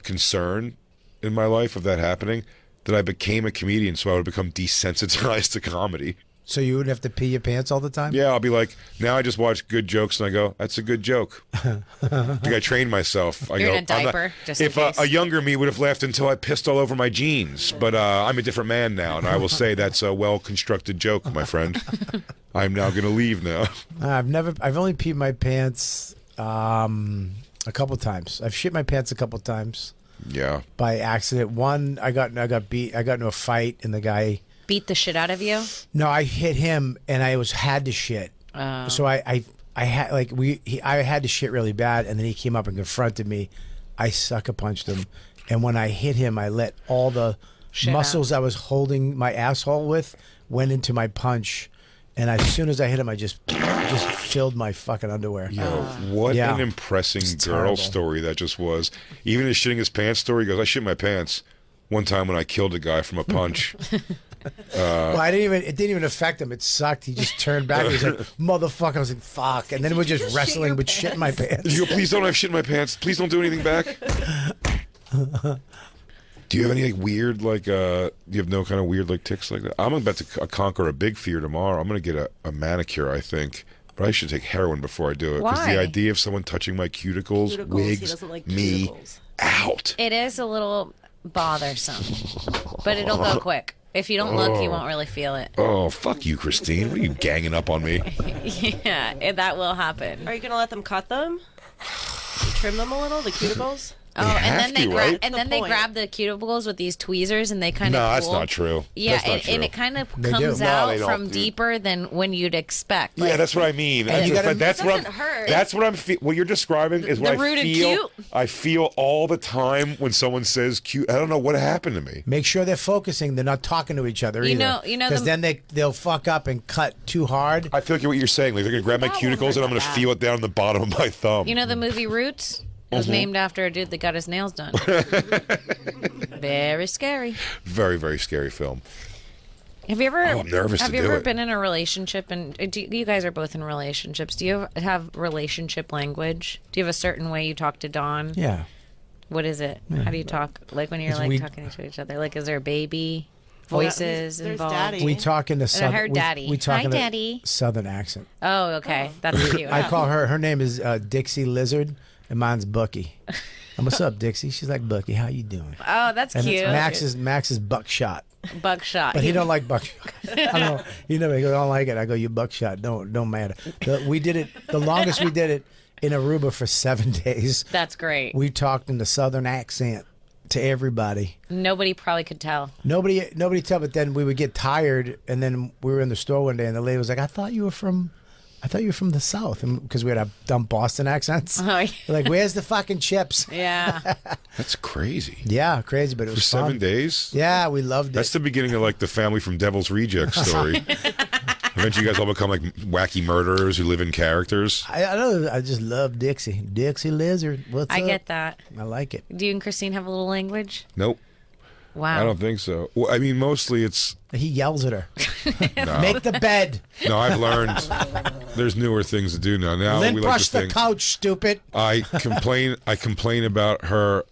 concern in my life of that happening that I became a comedian, so I would become desensitized to comedy. So you would have to pee your pants all the time? Yeah, I'll be like, now I just watch good jokes and I go, that's a good joke. I think I trained myself. You're in a diaper, just in if case. a younger me would have laughed until I pissed all over my jeans, but I'm a different man now, and I will say that's a well-constructed joke, my friend. I'm now going to leave now. I've only peed my pants a couple times. I've shit my pants a couple times. Yeah. By accident. One, I got into a fight, and the guy Beat the shit out of you? No, I hit him, and I had to shit. So I had to shit really bad, and then he came up and confronted me. I sucker punched him, and when I hit him, I let all the Shit muscles I was holding my asshole with went into my punch, and as soon as I hit him, I just filled my fucking underwear. Yo, what Yeah. an impressing It's girl terrible. story that just was. Even his shitting his pants story, he goes, I shit my pants one time when I killed a guy from a punch. Well, it didn't even affect him. It sucked. He just turned back. He was like, "Motherfucker!" I was like, "Fuck!" And then we're just wrestling with shit in my pants. You go, please don't have shit in my pants. Please don't do anything back. Do you have any weird do you have no kind of weird tics like that? I'm about to conquer a big fear tomorrow. I'm going to get a manicure, I think. But I should take heroin before I do it. Because Why? the idea of someone touching my cuticles, He wigs doesn't like me cuticles. out. It is a little bothersome, but it'll go quick. If you don't look, you won't really feel it. Oh, fuck you, Christine. What are you ganging up on me? Yeah, that will happen. Are you gonna let them cut them? Trim them a little, the cuticles? Oh, and have then they to, grab right? and That's then the they point. grab the cuticles with these tweezers, and they kind No, of that's not true. Yeah, That's not and true. it kind of They do. comes No, out they don't. from deeper than when you'd expect. Yeah, that's what I mean. That's, you gotta- that's It what doesn't hurt. That's what I'm. What you're describing is what The I rooted feel. cute? I feel all the time when someone says "cute." I don't know what happened to me. Make sure they're focusing. They're not talking to each other You either. know because then they'll fuck up and cut too hard. I feel like what you're saying. Like they're gonna grab my cuticles and I'm gonna feel it down the bottom of my thumb. You know the movie Roots? It was named after a dude that got his nails done. Very scary. Very, very scary film. Have you ever? I'm nervous Have to you do ever it. been in a relationship? And you guys are both in relationships. Do you have relationship language? Do you have a certain way you talk to Dawn? Yeah. What is it? How do you talk? Like when you're It's we- talking to each other. Like, is there baby voices There's involved? daddy. We talk in the southern. heard daddy. We talk Hi, in a daddy. southern accent. Oh, okay, that's cute. I call her. Her name is Dixie Lizard, and mine's Bucky. And what's up, Dixie? She's like, Bucky, how you doing? Oh, that's And cute. it's Max is Buckshot, Buckshot. but he don't like Buckshot. I don't know. He never goes, I don't like it. I go, you Buckshot. Don't matter. We did it. The longest we did it in Aruba for 7 days. That's great. We talked in the southern accent to everybody. Nobody probably could tell. Nobody tell. But then we would get tired, and then we were in the store one day, and the lady was like, I thought you were from the South, because we had our dumb Boston accents. Oh, yeah. We're like, where's the fucking chips? Yeah. That's crazy. Yeah, crazy, but it For was 7 fun. days. Yeah, we loved That's it. the beginning of the family from Devil's Rejects story. Eventually, you guys all become wacky murderers who live in characters. I know. I just love Dixie. Dixie Lizard. What's I up? get that. I like it. Do you and Christine have a little language? Nope, Wow. I don't think so. Well, I mean, mostly it's He yells at her. no. Make the bed. No, I've learned there's newer things to do now. Now Lint we like brush to the think. couch, stupid. I complain about her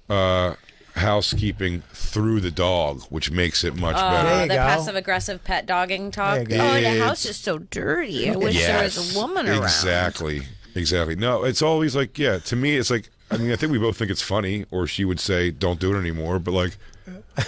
housekeeping through the dog, which makes it much There better. you The go. passive aggressive pet dogging talk. There you go. Oh, the It's- house is so dirty. I wish there was a woman around. Exactly. No, it's always to me, it's I think we both think it's funny, or she would say, don't do it anymore. But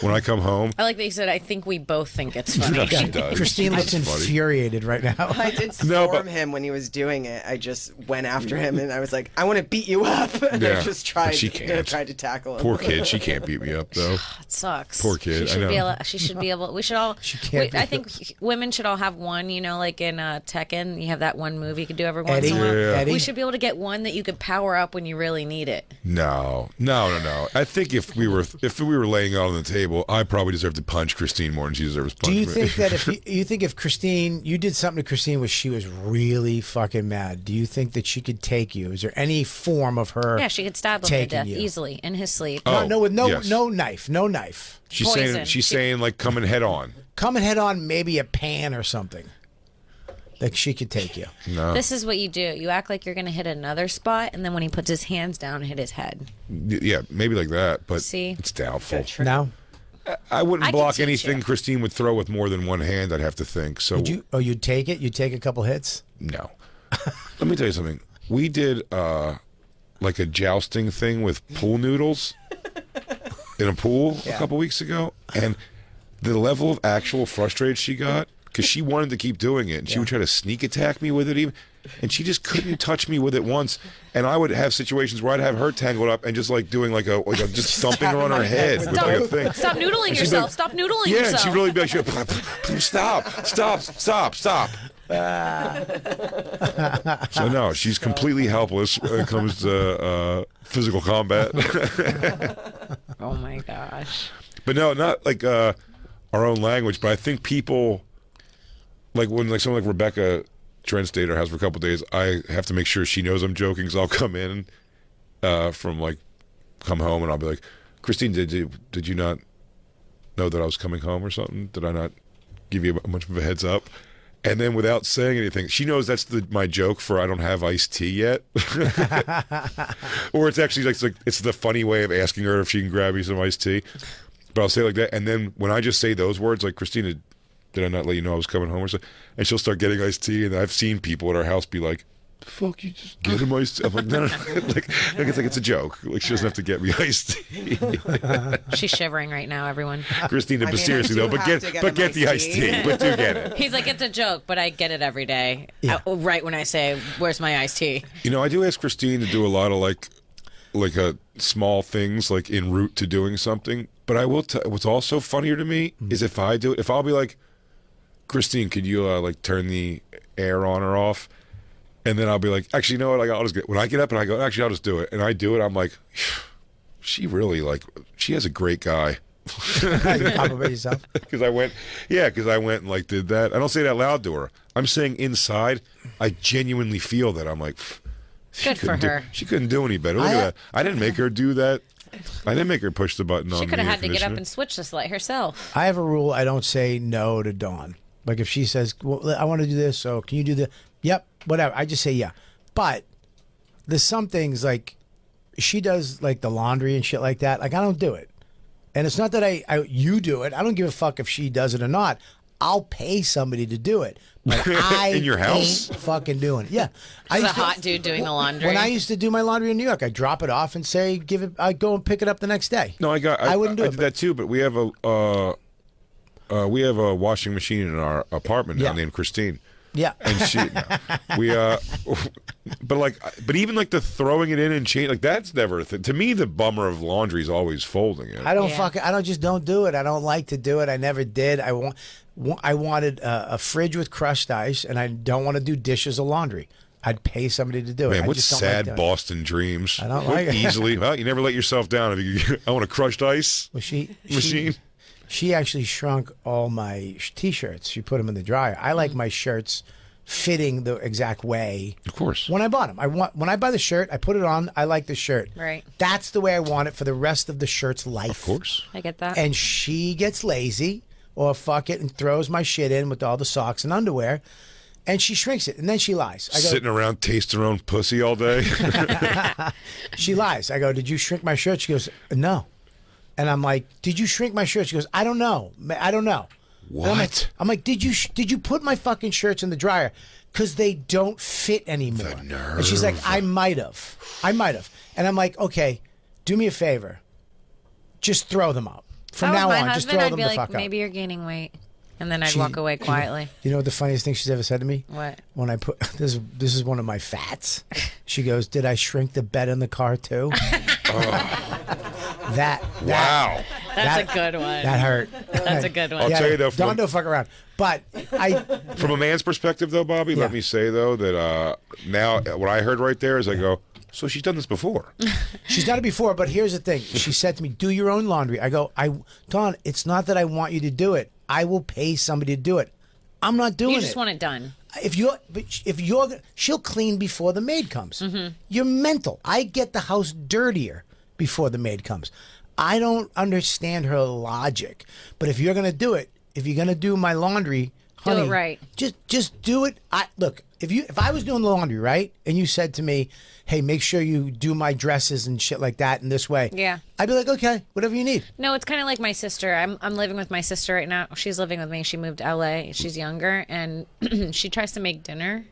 when I come home. I like that you said, I think we both think it's funny. No, she does. Christine looks It's funny. infuriated right now. I did No, storm but- him when he was doing it. I just went after him and I was like, I want to beat you up. And Yeah, I just tried. but she can't. Tried to tackle him. Poor kid, she can't beat me up though. It sucks. Poor kid, She should I know. be able. She should be able. We should all. She can't be I think women should all have one. You know, like in Tekken, you have that one move you could do every once Eddie, in a while. Yeah. Eddie. We should be able to get one that you could power up when you really need it. No. I think if we were laying out on the table, I probably deserve to punch Christine more than she deserves Do punishment. you think that if you think if Christine, you did something to Christine where she was really fucking mad, do you think that she could take you? Is there any form of her? Yeah, she could stab him to taking death you? easily in his sleep. Oh, no, with no yes. knife, no knife. She's Poison. saying like coming head on. Come and head on, maybe a pan or something. That she could take you. No. This is what you do. You act like you're going to hit another spot, and then when he puts his hands down, hit his head. Yeah, maybe like that, but See? it's doubtful. No? I wouldn't I could block teach anything you. Christine would throw with more than one hand, I'd have to think. So Would you? Oh, you'd take it? You'd take a couple hits? no. Let me tell you something. We did like a jousting thing with pool noodles in a pool a couple weeks ago, and the level of actual frustrated she got because she wanted to keep doing it, and she would try to sneak attack me with it even, and she just couldn't touch me with it once. And I would have situations where I'd have her tangled up and just like doing like a just thumping her on her head with like a thing. Stop noodling And she'd be yourself. like- Stop noodling Yeah, and yourself. she'd really be like, stop. So no, she's completely helpless when it comes to physical combat. Oh my gosh. But no, not like our own language. But I think people, like when like someone like Rebecca Trent stayed at our house for a couple of days, I have to make sure she knows I'm joking. So I'll come in come home and I'll be like, Christine, did you not know that I was coming home or something? Did I not give you much of a heads up? And then without saying anything, she knows that's my joke for I don't have iced tea yet. Or it's actually like it's the funny way of asking her if she can grab me some iced tea. But I'll say it like that. And then when I just say those words, like, Christina, did I not let you know I was coming home or something? And she'll start getting iced tea. And I've seen people at our house be like, the fuck, you just get him iced tea? I'm like, no. like it's a joke. Like, she doesn't have to get me iced tea. She's shivering right now, everyone. Christina, I but mean, I seriously do though, but have get to get him the iced iced tea. tea. But do get it. He's like, it's a joke, but I get it every day. Right when I say, where's my iced tea? You know, I do ask Christine to do a lot of like small things, like en route to doing something. But I will tell. What's also funnier to me is if I do it. If I'll be like, Christine, could you like turn the air on or off? And then I'll be like, actually, you know what? I'll just when I get up and I go, actually, I'll just do it. And I do it. I'm like, she really she has a great guy. Compliment yourself. Because I went and like did that. I don't say that loud to her. I'm saying inside, I genuinely feel that. I'm like, Good for her. She couldn't do any better. Look at that. I didn't make her do that. I didn't make her push the button on She the could have had to get up conditioner. and switch this light herself. I have a rule. I don't say no to Dawn. Like if she says, well, I want to do this, so can you do the? Yep, whatever. I just say yeah. But there's some things like she does like the laundry and shit like that. Like I don't do it. And it's not that you do it. I don't give a fuck if she does it or not. I'll pay somebody to do it. But I In your house? ain't fucking doing it. Yeah. There's a used to- hot dude doing the laundry. When I used to do my laundry in New York, I'd drop it off and say, I go and pick it up the next day. No, I wouldn't do I it. did that too, but we have a washing machine in our apartment now Yeah. named Christine. Yeah. And she, but even like the throwing it in and change, like that's never a thing. To me, the bummer of laundry is always folding it. I don't Yeah. don't do it. I don't like to do it. I never did. I wanted a fridge with crushed ice, and I don't want to do dishes or laundry. I'd pay somebody to do it. Man, I what just don't sad like doing it. Boston dreams. I don't like it. Easily. Well, you never let yourself down. I want a crushed ice Well, machine. She actually shrunk all my T-shirts. She put them in the dryer. I like my shirts fitting the exact way. Of course. When I bought them, when I buy the shirt, I put it on. I like the shirt. Right. That's the way I want it for the rest of the shirt's life. Of course. I get that. And she gets lazy or fuck it and throws my shit in with all the socks and underwear, and she shrinks it, and then she lies. I go, Sitting around tasting her own pussy all day. she lies. I go, did you shrink my shirt? She goes, no. And I'm like, did you shrink my shirt? She goes, I don't know. I don't know. And What? I'm like, did you put my fucking shirts in the dryer? Because they don't fit anymore. The nerve. And she's like, I might have. And I'm like, okay, do me a favor. Just throw them out. From If I now was my on, just husband, throw I'd them be the like, fuck maybe up. you're gaining weight, and then I'd She- walk away quietly. You know what the funniest thing she's ever said to me? What? When I put this is one of my fats. She goes, "Did I shrink the bed in the car too?" That Wow. That's a good one. that hurt. That's a good one. I'll tell you though, Don don't fuck around. But from a man's perspective, though, Bobby, Yeah. let me say though that now what I heard right there is I go, so she's done this before. she's done it before. But here's the thing: she said to me, "Do your own laundry." I go, Don, it's not that I want you to do it. I will pay somebody to do it. I'm not doing it. You just want it done. If you're, she'll clean before the maid comes. Mm-hmm. You're mental. I get the house dirtier before the maid comes. I don't understand her logic. But if you're gonna do it, if you're gonna do my laundry, Do it honey, right. Just do it. Look. If I was doing the laundry, right, and you said to me, "Hey, make sure you do my dresses and shit like that in this way," Yeah. I'd be like, "Okay, whatever you need." No, it's kind of like my sister. I'm living with my sister right now. She's living with me. She moved to LA. She's younger, and she tries to make dinner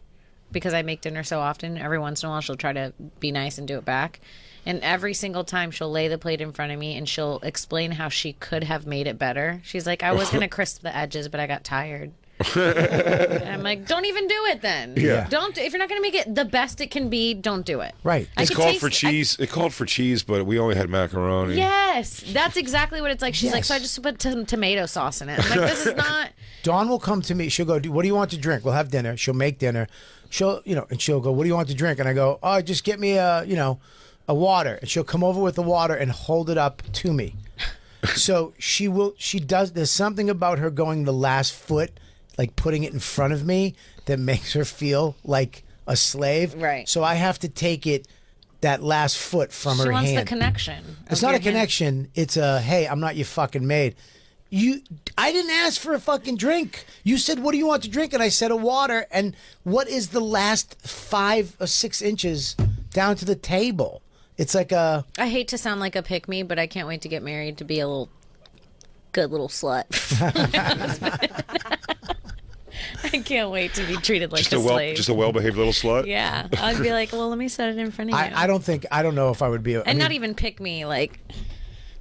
because I make dinner so often. Every once in a while, she'll try to be nice and do it back. And every single time, she'll lay the plate in front of me and she'll explain how she could have made it better. She's like, "I was gonna crisp the edges, but I got tired." And I'm like, don't even do it then. Yeah. Don't. If you're not gonna make it the best it can be, don't do it. Right. I It's could called taste- for cheese. It called for cheese, but we only had macaroni. Yes, that's exactly what it's like. She's like, Yes. so I just put some tomato sauce in it. I'm like, this is not. Dawn will come to me. She'll go, "What do you want to drink?" We'll have dinner. She'll make dinner. And she'll go, "What do you want to drink?" And I go, "Oh, just get me a water." And she'll come over with the water and hold it up to me. So there's something about her going the last foot, like putting it in front of me, that makes her feel like a slave. Right. So I have to take it that last foot from She her wants hand. the connection. It's of not your a connection. It's a, "Hey, I'm not your fucking maid." I didn't ask for a fucking drink. You said, "What do you want to drink?" And I said, "A water." And what is the last 5 or 6 inches down to the table? It's like a. I hate to sound like a pick me, but I can't wait to get married to be a good little slut. I can't wait to be treated like a slave. Just a well-behaved little slut. Yeah, I'd be like, well, let me set it in front of you. I don't know if I would be. and not even pick me. Like,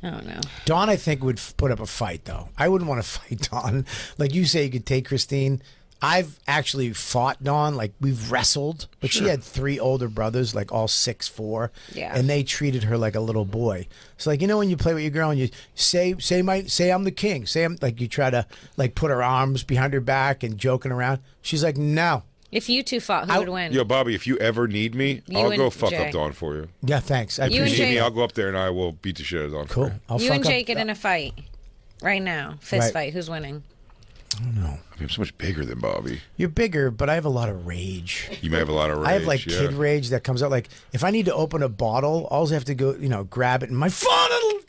I don't know. Dawn, I think, would put up a fight, though. I wouldn't want to fight Dawn. Like you say, you could take Christine. I've actually fought Dawn. Like, we've wrestled. But she had 3 older brothers, like all 6'4". Yeah. And they treated her like a little boy. It's like, when you play with your girl and you say I'm the king. Say I'm, like, you try to, like, put her arms behind her back and joking around. She's like, "No." If you two fought, who would win? Yo, Bobby, if you ever need me, You I'll and go fuck Jay. up Dawn for you. Yeah, thanks. I You and If you appreciate need Jay- me, it. I'll go up there and I will beat the shit out of Dawn. Cool. For you. I'll you fuck and up- Jay get in a fight right now. Fist Right. fight. Who's winning? I mean, I'm so much bigger than Bobby. You're bigger, but I have a lot of rage. You may have a lot of rage. I have like yeah. kid rage that comes out. Like if I need to open a bottle, all I have to go, grab it in my phone.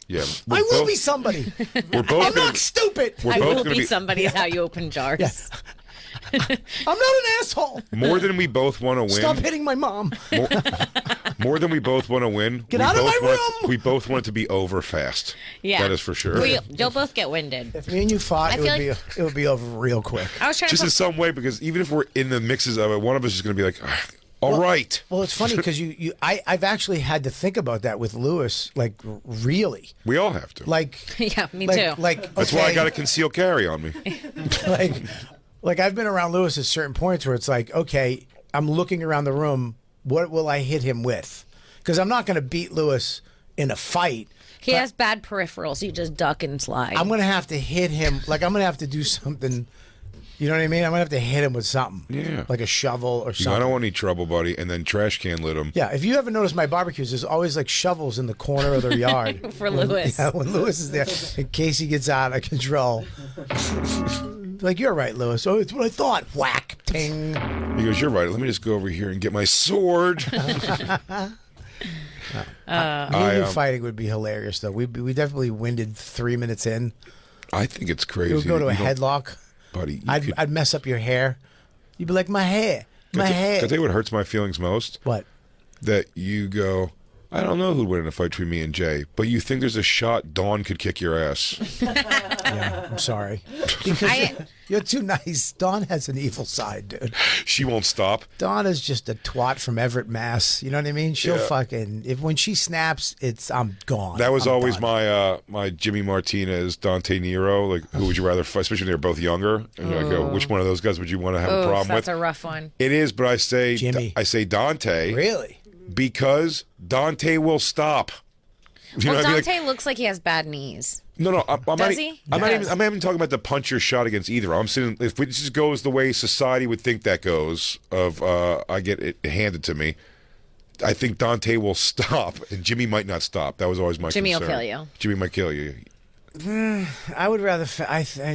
Yeah, I will be somebody. We're both I'm gonna not stupid. We're I both will gonna be somebody. Is how you open jars. Yes. I'm not an asshole. more than we both want to win. Stop hitting my mom. More than we both want to win. Get we out of both my want room! We both want it to be over fast. Yeah. That is for sure. You'll both get winded. If me and you fought, I it feel it would be over real quick. I was trying Just to in some way, because even if we're in the mixes of it, one of us is going to be like, "Ah, all right. Well, it's funny because I've actually had to think about that with Lewis. Like really, We all have to. like Yeah, me like, too. Like That's why I okay, got a concealed carry on me. like I've been around Lewis at certain points where it's like, okay, I'm looking around the room. What will I hit him with? Because I'm not going to beat Lewis in a fight. He has bad peripherals. You just duck and slide. I'm going to have to hit him. Like I'm going to have to do something. You know what I mean? I'm going to have to hit him with something. Yeah. Like a shovel or I something. don't want any trouble, buddy. And then trash can lit him. Yeah, if you ever notice my barbecues, there's always like shovels in the corner of their yard. For Lewis. Yeah, when Lewis is there, in case he gets out of control. Like, you're right, Lewis. Oh, it's what I thought. Whack, ting. He goes, "You're right. Let me just go over here and get my sword." Me and you fighting would be hilarious, though. We definitely winded 3 minutes in. I think it's crazy. We'll go to that a you don't- headlock. buddy. I'd mess up your hair. You'd be like, my hair, my Can I hair. tell you what hurts my feelings most? What? That you go, I don't know who'd win in a fight between me and Jay, but you think there's a shot Dawn could kick your ass. Yeah, I'm sorry. Because you're too nice. Dawn has an evil side, dude. She won't stop. Dawn is just a twat from Everett, Mass. You know what I mean? She'll fucking when she snaps, I'm gone. That was I'm always done. my Jimmy Martinez, Dante Nero. Like, who would you rather fight? Especially when they're both younger. And you're like, which one of those guys would you want to have a problem that's with? a rough one. It is, but I say Jimmy. I say Dante. Really? Because Dante will stop. You know Well, what I mean? Dante looks like he has bad knees. No, I'm Does not, he? I'm not Yes. even talking about the punch or shot against either. I'm saying if it just goes the way society would think that goes, of I get it handed to me, I think Dante will stop, and Jimmy might not stop. That was always my Jimmy will concern. kill you. Jimmy might kill you. I would rather.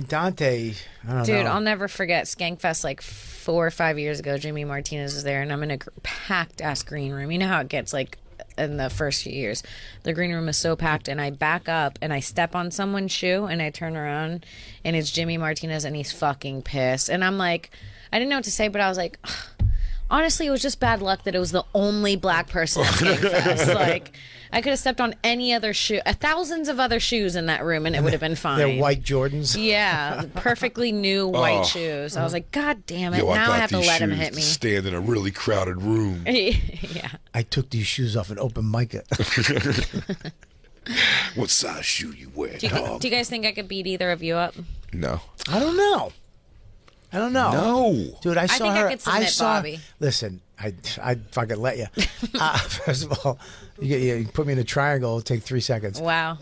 Dante. I don't Dude, know. I'll never forget Skankfest like 4 or 5 years ago. Jimmy Martinez was there, and I'm in a packed ass green room. You know how it gets like in the first few years. The green room is so packed, and I back up and I step on someone's shoe, and I turn around, and it's Jimmy Martinez, and he's fucking pissed. And I'm like, I didn't know what to say, but I was like, honestly, it was just bad luck that it was the only black person at Skankfest. Like, I could have stepped on any other shoe, thousands of other shoes in that room, and it would have been fine. They're white Jordans. Yeah, perfectly new white shoes. I was like, God damn it! Yo, Now got I have to these let him shoes hit me. to stand in a really crowded room. Yeah. I took these shoes off an open mic. What size shoe you wear, Do you guys think I could beat either of you up? No. I don't know. No. Dude, I saw think I her. could submit Bobby. Listen, I'd fucking let you. First of all, you put me in a triangle. It'll take 3 seconds. Wow.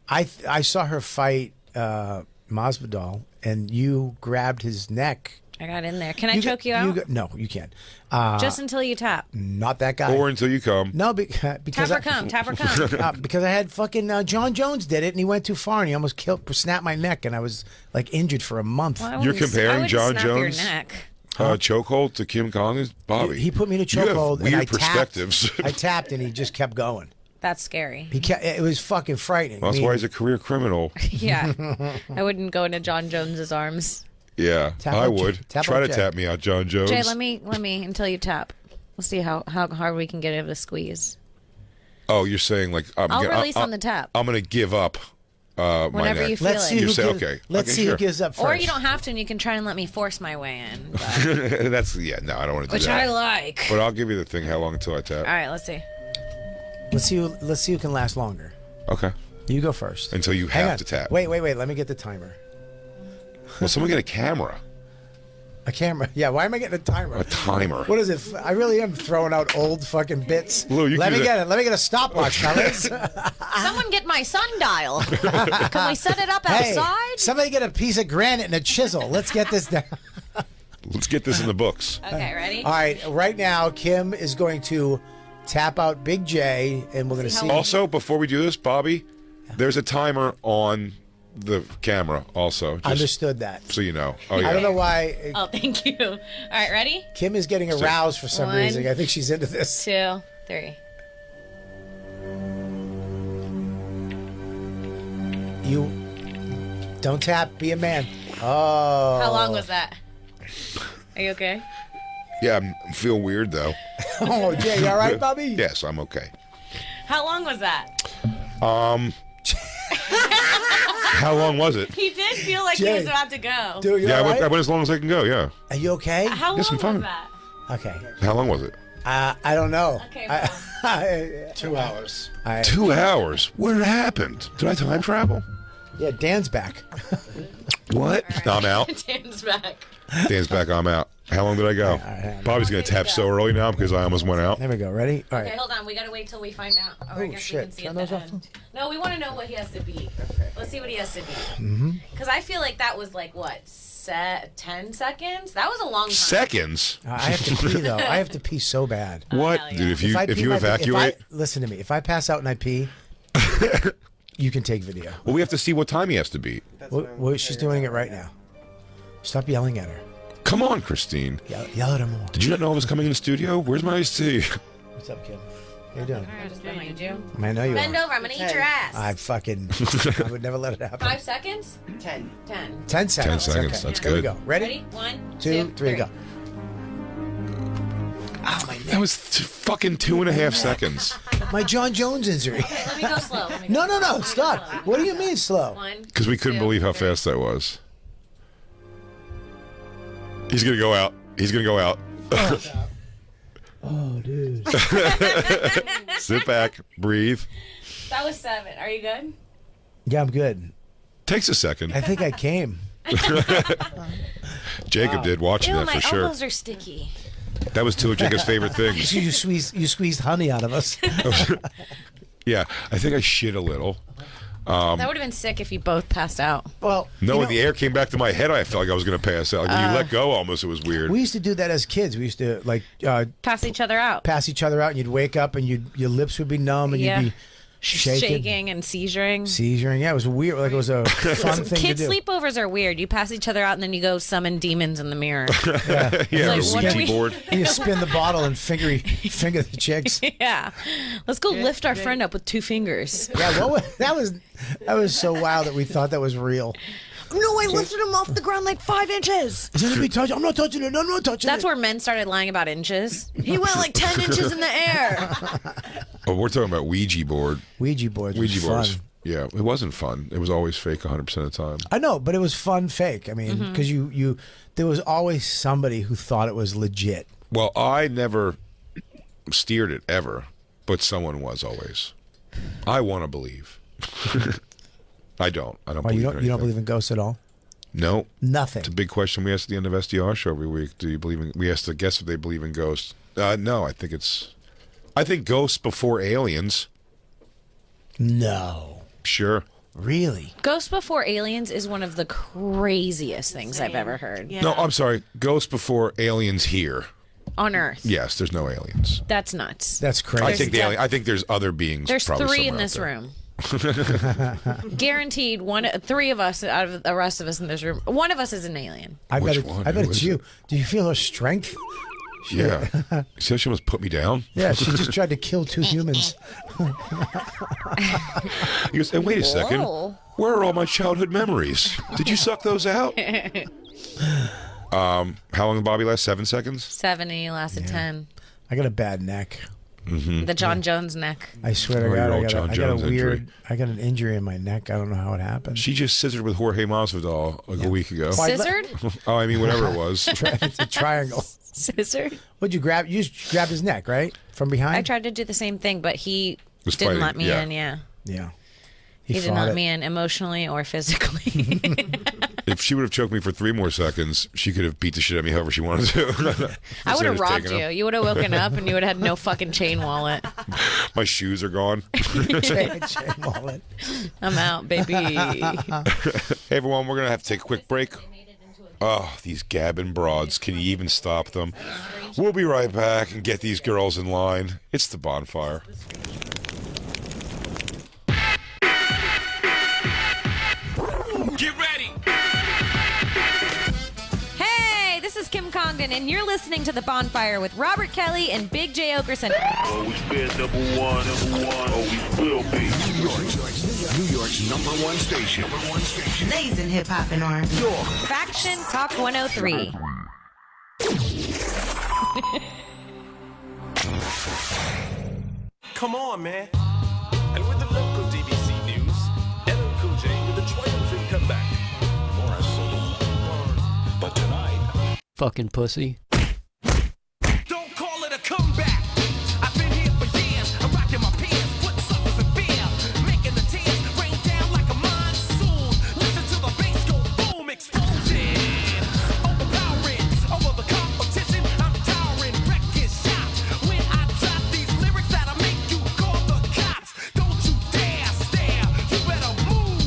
I saw her fight Masvidal, and you grabbed his neck. I got in there. Can I choke you out? No, you can't. Just until you tap. Not that guy. Or until you come. No, because Tap or come. Tap or come. because I had fucking John Jones did it, and he went too far, and he almost snapped my neck, and I was like injured for a month. Well, I You're wouldn't- comparing I wouldn't John snap Jones? Your neck. Chokehold to Kim Congdon? Bobby. He put me in a You have chokehold, and weird I perspectives. tapped. I tapped, and he just kept going. That's scary. It was fucking frightening. That's why he's a career criminal. Yeah. I wouldn't go into John Jones's arms. Yeah, Tap I up, would. tap Try up to Jay. tap me out, John Jones. Jay, let me until you tap. We'll see how hard we can get of the squeeze. Oh, you're saying like I'll release on the tap. I'm going to give up my Whenever neck. you feel Let's it. see You who say, gives, okay. Let's Okay, see sure. who gives up first. Or you don't have to, and you can try and let me force my way in. But, That's no, I don't want to do which that. I like. But I'll give you the thing. How long until I tap? All right, let's see. Let's see who can last longer. Okay. You go first. Until you Hang have on. to tap. Wait. Let me get the timer. Well, someone get a camera. A camera. Yeah. Why am I getting a timer? A timer. What is it? I really am throwing out old fucking bits. Lou, you Let can me do get it. Let me get a stopwatch, fellas. Someone get my sundial. Can we set it up Hey, outside? somebody get a piece of granite and a chisel. Let's get this down. Let's get this in the books. Okay, ready? All right. Right now, Kim is going to tap out Big J, and we're going to See how see. long- Also, before we do this, Bobby, there's a timer on the camera. Also, just Understood that. so you know. Oh yeah. I don't know why Oh, thank you. All right, ready? Kim is getting aroused for some One. reason. I think she's into this. 2, 3. You don't tap. Be a man. Oh. How long was that? Are you okay? Yeah, I'm feeling weird though. Oh, Jay, you all right, Bobby? Yes, I'm okay. How long was that? How long was it? He did feel like he Jay. was about to go. Dude, you Yeah, all I right? went as long as I can go. Yeah. Are you okay? How Yes, long I'm fine. was that? Okay. How long was it? I don't know. Okay, I- 2 hours. 2 hours. What happened? Did I time travel? yeah, Dan's back. What? I'm out. Dan's back. Dan's back. I'm out. How long did I go? Bobby's gonna tap so early now because I almost went out. There we go. Ready? All right. Okay, hold on. We gotta wait till we find out. Or I Oh, guess shit. we can see Turn at the those off. end. No, we want to know what he has to beat. Let's see what he has to beat. Because I feel like that was like what, 10 seconds? That was a long time. Seconds. I have to pee though. I have to pee so bad. What, hell yeah. dude? If I you pee my- evacuate, listen to me. If I pass out and I pee, you can take video. well, we have to see what time he has to beat. She's doing it right now. Stop yelling at her. Come on, Christine. Yell at her more. Did you not know I was coming in the studio? Where's my iced tea? What's up, kid? How you doing? I just behind you. I know you Bend are. over. I'm gonna eat your ass. I would never let it happen. 5 seconds? 10. 10. 10 seconds. 10 seconds, Okay. that's Here we good. go. Ready? Ready? 1, 2, 3, go. Oh, my That was fucking 2.5 seconds. My John Jones injury. Okay, let me go slow. No, stop. What do you mean slow? One, Because we couldn't two, believe how three. fast that was. He's going to go out. He's going to go out. Oh, dude. Sit back. Breathe. That was 7. Are you good? Yeah, I'm good. Takes a second. I think I came. Jacob did watching Ew, that my for sure. elbows are sticky. That was two of Jacob's favorite things. You squeezed honey out of us. Yeah, I think I shit a little. That would have been sick if you both passed out. Well, No, when the air came back to my head, I felt like I was going to pass out. Like, when you let go, almost, it was weird. we used to do that as kids. We used to like Pass each other out. pass each other out, and you'd wake up, and your lips would be numb, and Yeah. you'd be Shaking and seizuring. seizuring. Yeah, it was weird. Like it was a fun thing Kid to do. sleepovers are weird. You pass each other out and then you go summon demons in the mirror. Yeah, like, the what are Ouija we- board. And you spin the bottle and finger the chicks. Yeah. Let's go lift our friend up with 2 fingers. Yeah, that was so wild that we thought that was real. No, I lifted him off the ground like 5 inches. Is it me touching? I'm not touching it. I'm not touching That's it. where men started lying about inches. He went like 10 inches in the air. Oh, we're talking about Ouija board. Ouija boards. Ouija was boards. fun. Yeah, it wasn't fun. It was always fake 100% of the time. I know, but it was fun fake. I mean, because you there was always somebody who thought it was legit. Well, I never steered it ever, but someone was always. I want to believe. I don't. I don't Well, believe you in don't anything. believe in ghosts at all? No. Nothing. It's a big question we ask at the end of SDR show every week. Do you believe in? We ask the guests if they believe in ghosts. No, I think ghosts before aliens. No. Sure. Really? Ghost Before Aliens is one of the craziest things I've ever heard. Yeah. No, I'm sorry. Ghosts before aliens here. On Earth. Yes, there's no aliens. That's nuts. That's crazy. I think I think there's other beings. There's probably 3 in somewhere out this there. room. Guaranteed 3 of us out of the rest of us in this room. One of us is an alien. I Which bet one? I bet Who it's is you. it? Do you feel her strength? Yeah. You see how she almost put me down? Yeah, she just tried to kill 2 humans. He goes, and wait a second. Whoa. Where are all my childhood memories? Did you suck those out? How long did Bobby last? 7 seconds? 70 lasted 10. I got a bad neck. The John Jones neck. I swear to Oh, God, your I old got, John I got Jones a weird. injury. I got an injury in my neck. I don't know how it happened. She just scissored with Jorge Masvidal like a week ago. Why- Scissored? Oh, I mean, whatever it was. It's a triangle. Scissored? What'd you grab? You just grabbed his neck, right? From behind? I tried to do the same thing, but he Was didn't fighting, let me yeah. in, yeah. Yeah. He did fought not it. let me in emotionally or physically. If she would have choked me for 3 more seconds, she could have beat the shit out of me however she wanted to. I would Instead have of robbed taking you. them. You would have woken up and you would have had no fucking chain wallet. My shoes are gone. Chain wallet. I'm out, baby. Hey, everyone, we're going to have to take a quick break. Oh, these gabbing broads. Can you even stop them? We'll be right back and get these girls in line. It's the Bonfire. Get ready. Hey, this is Kim Congdon, and you're listening to The Bonfire with Robert Kelly and Big J. Okerson. Always been number one, always will be. New York's number one station. Blazing hip hop and R&B. Faction Talk 103. Come on, man. And with the local DBC news, LL Cool J with a triumphant comeback. But tonight, Fucking pussy. don't call it a comeback. I've been here for years. I'm rocking my pants, put suckers in fear, making the tears rain down like a monsoon. Listen to the bass go boom, explosion, overpowering over the competition. I'm towering, wrecking shop when I drop these lyrics that'll make you call the cops. Don't you dare stare, you better move.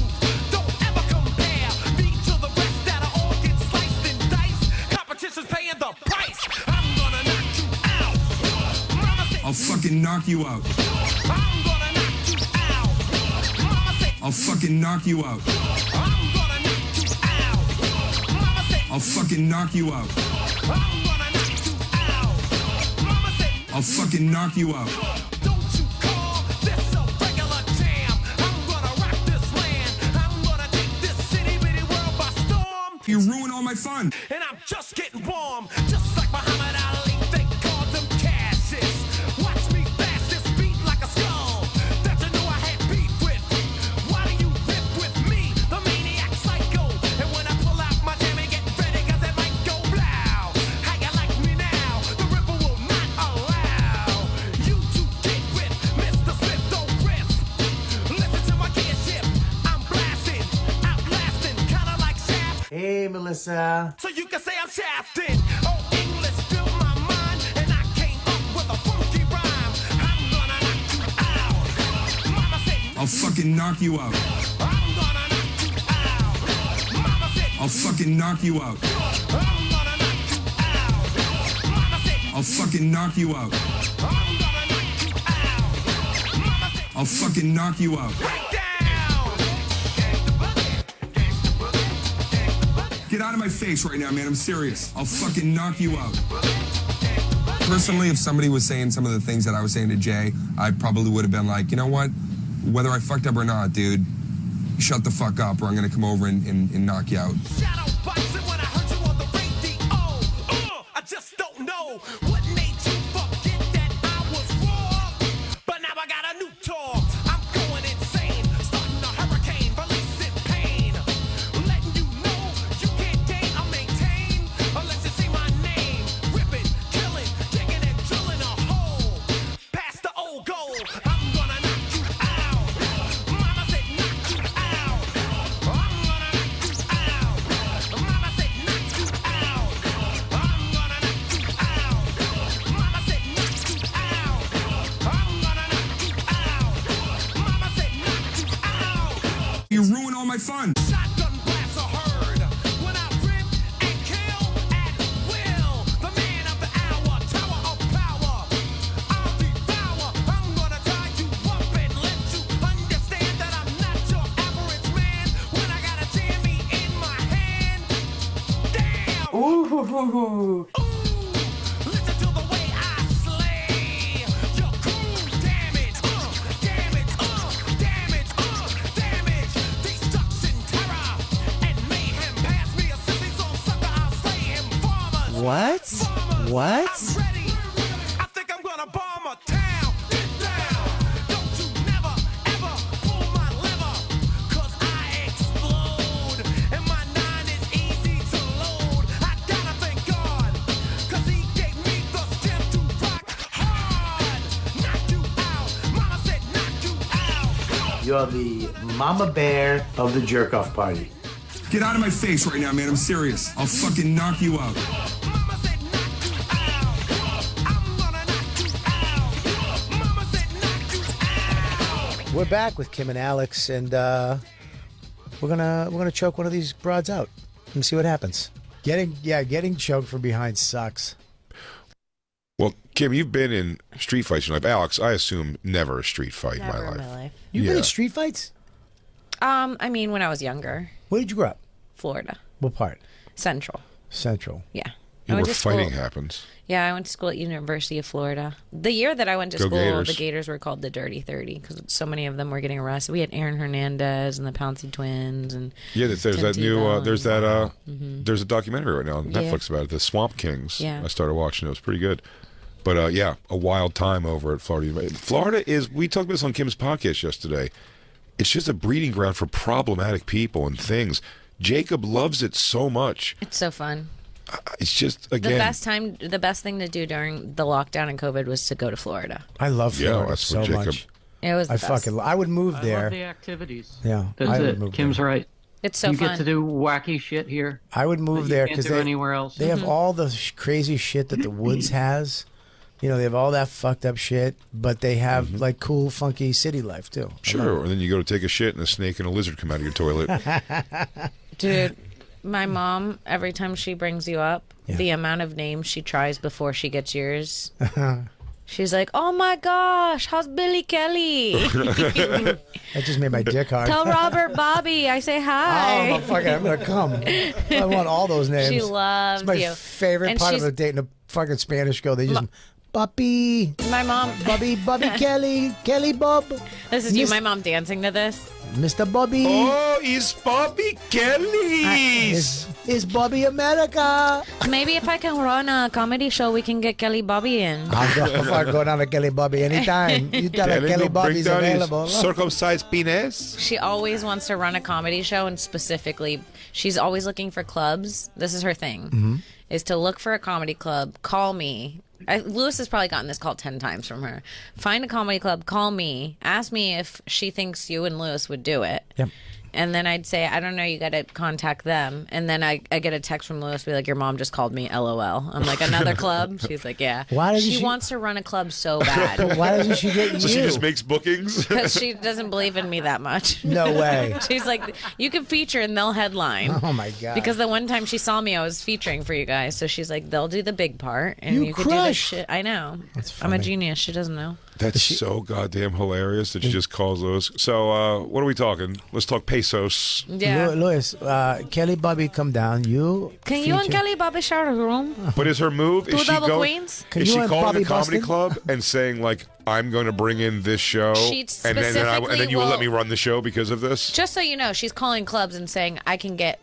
Don't ever compare me to the rest that'll all get sliced and diced. Competition's paying the price. I'm gonna knock you out. Mama said, I'll fucking knock you out. I'm gonna knock you out. Mama said, I'll fucking knock you out. I'm gonna knock you out. Mama said, I'll fucking knock you out. I'm gonna knock you out. Mama said, I'll fucking knock you out. don't you call this a regular jam. I'm gonna rock this land. I'm gonna take this city bitty world by storm. You ruin all my fun. And I'm just getting warm, just like Muhammad Ali. They called them Cassius. Watch me bash this beat like a skull. Melissa. So you can say I'm shafted. Oh, English fill my mind, and I came up with a funky rhyme. I'm gonna knock you out. Mama said, I'll fucking knock you out. I'm gonna knock you out. Mama said, I'll fucking knock you out. I'm gonna knock you out. Mama said, I'll fucking knock you out. I'm gonna knock you out. Mama said, I'll fucking knock you out. break down. Get out of my face right now, man. I'm serious. I'll fucking knock you out. Personally, if somebody was saying some of the things that I was saying to Jay, I probably would have been like, you know what? Whether I fucked up or not, dude, shut the fuck up or I'm gonna come over and knock you out. Shadow boxing when I heard you on the radio. I just don't know what made you forget that I was wrong. But now I got a new tour. I'm going insane, starting a hurricane, releasing pain, letting you know you can't gain or maintain unless you see my name. Ripping, killing, digging and drilling a hole past the old goal. I'm gonna knock you out. Mama said knock you out. I'm gonna knock you out. Mama said knock you out. I'm gonna knock you out. Mama said knock you out. I'm gonna knock you out. Mama said knock you out. You ruin all my fun. Shotgun blasts are heard when I rip and kill at will. The man of the hour, tower of power. I'll devour. I'm gonna tie you up and let you understand that I'm not your average man. When I got a jammy in my hand, damn. Ooh. Listen to the way I slay your crew. Damage, damage, damage, damage, destruction, terror, and mayhem. Pass me a sissy song sucker, I'll slay him. Farmers, What? farmers, What? I'm ready. I think I'm gonna bomb a town. Get down. Don't you never, ever pull my lever, 'cause I explode. And my 9 is easy to load. I gotta thank God, 'cause he gave me the strength to rock hard. Knock you out. Mama said knock you out. You're the mama bear of the jerk-off party. Get out of my face right now, man. I'm serious. I'll fucking knock you out. Mama said knock you out. I'm gonna knock you out. Mama said knock you out. We're back with Kim and Alex, and we're gonna choke one of these broads out and see what happens. Getting choked from behind sucks. Well, Kim, you've been in street fights in your life. Alex, I assume never a street fight Never in in my life. my life. You've been Yeah. in street fights? I mean, when I was younger, Where did you grow up? Florida, What part? Central. Central. Yeah. Yeah, I went where to school- fighting happens. Yeah, I went to school at University of Florida. The year that I went to Go school, Gators. the Gators were called the Dirty 30 because so many of them were getting arrested. We had Aaron Hernandez and the Pouncey twins, and Yeah, there's that Tim new. Tebow There's and- that. There's a documentary right now on Yeah. Netflix about it, the Swamp Kings. Yeah. I started watching it. It was pretty good. But yeah, a wild time over at Florida. Florida is. We talked about this on Kim's podcast yesterday. It's just a breeding ground for problematic people and things. Jacob loves it so much. It's so fun. It's just The again. the best thing to do during the lockdown and COVID was to go to Florida. I love Yeah, Florida that's so what Jacob- much. It was the I best. I would move I there. love the activities. Yeah, That's I would it. move Kim's there. right. It's so you fun. get to do wacky shit here. I would move that there you can't because do they anywhere else. They have all the crazy shit that the woods has. You know, they have all that fucked up shit, but they have like cool, funky city life too. Sure, and then you go to take a shit, and a snake and a lizard come out of your toilet. Dude, my mom, every time she brings you up, the amount of names she tries before she gets yours. She's like, "Oh my gosh, how's Billy Kelly? That just made my dick hard. Tell Robert Bobby I say hi." Oh, fuck it, I'm gonna come. I want all those names. She loves It's my you. favorite And part of she's- a dating a fucking Spanish girl. They just, Puppy, My mom, Bobby Kelly, Kelly Bob, this is you, Miss- my mom dancing to this. Mr. Bobby. Oh, it's Bobby Kelly. Is Bobby America? Maybe if I can run a comedy show, we can get Kelly Bobby in. I'll go down to Kelly Bobby anytime. You tell her Kelly Bobby's available. Circumcised penis. She always wants to run a comedy show, and specifically, she's always looking for clubs. This is her thing, is to look for a comedy club, call me. Lewis has probably gotten this call 10 times from her. Find a comedy club, call me, ask me if she thinks you and Lewis would do it. Yep. and then I'd say, I don't know, you got to contact them. And then I get a text from Lewis, be like, your mom just called me, LOL. I'm like, another club? She's like, yeah. Why doesn't she she- wants to run a club so bad. Why doesn't she get you? So she just makes bookings? Because she doesn't believe in me that much. No way. She's like, you can feature and they'll headline. Oh my god. Because the one time she saw me, I was featuring for you guys. So she's like, they'll do the big part and You you could do the crushed. shit. I know. That's I'm a funny. genius. She doesn't know. That's so goddamn hilarious that she just calls those. So, what are we talking? Let's talk pesos. Yeah. Louis, Kelly Bobby, come down. You Can you and feature- Kelly Bobby share a room? But is her move? Two Is she double going? queens? Can Is you she and calling Bobby the comedy Bustin'? club and saying like, "I'm going to bring in this show," She and then specifically you will let will- me run the show because of this? Just so you know, she's calling clubs and saying, I can get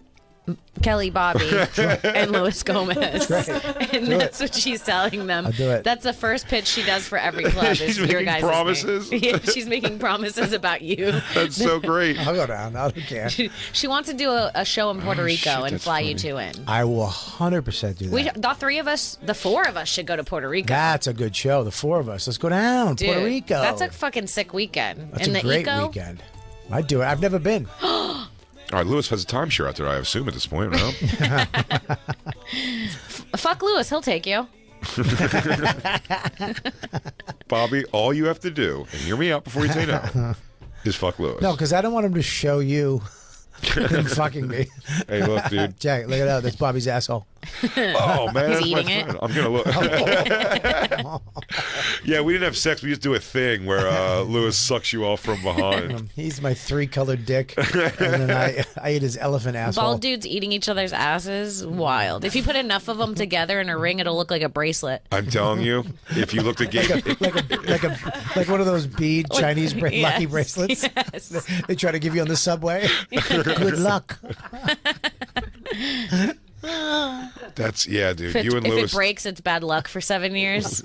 Kelly Bobby and Luis Gomez. And that's what she's telling them. I'll do it. That's the first pitch she does for every club. She's is your making guys' promises? name. Yeah, she's making promises about you. That's so great. I'll go down. I don't care. She wants to do a show in Puerto Rico shit, and that's fly you funny. two in. I will 100% do that. The four of us should go to Puerto Rico. That's a good show. The four of us. Let's go down. Dude, Puerto Rico. That's a fucking sick weekend. That's and a the great eco, weekend. I'd do it. I've never been. All right, Lewis has a timeshare out there, I assume, at this point, no? fuck Lewis, he'll take you. Bobby, all you have to do, and hear me out before you say no, is fuck Lewis. No, because I don't want him to show you him fucking me. Hey, look, dude. Jack, look at that. That's Bobby's asshole. Oh, man. He's that's my eating it. friend. I'm going to look. Yeah, we didn't have sex. We just do a thing where Lewis sucks you off from behind. He's my three-colored dick, and then I eat his elephant asshole. Bald dudes eating each other's asses, wild. If you put enough of them together in a ring, it'll look like a bracelet. I'm telling you, if you looked at gay... like one of those bead Chinese lucky Yes, bracelets. yes. They try to give you on the subway. Good luck. That's, yeah, dude. If, You and if Lewis... it breaks, it's bad luck for 7 years.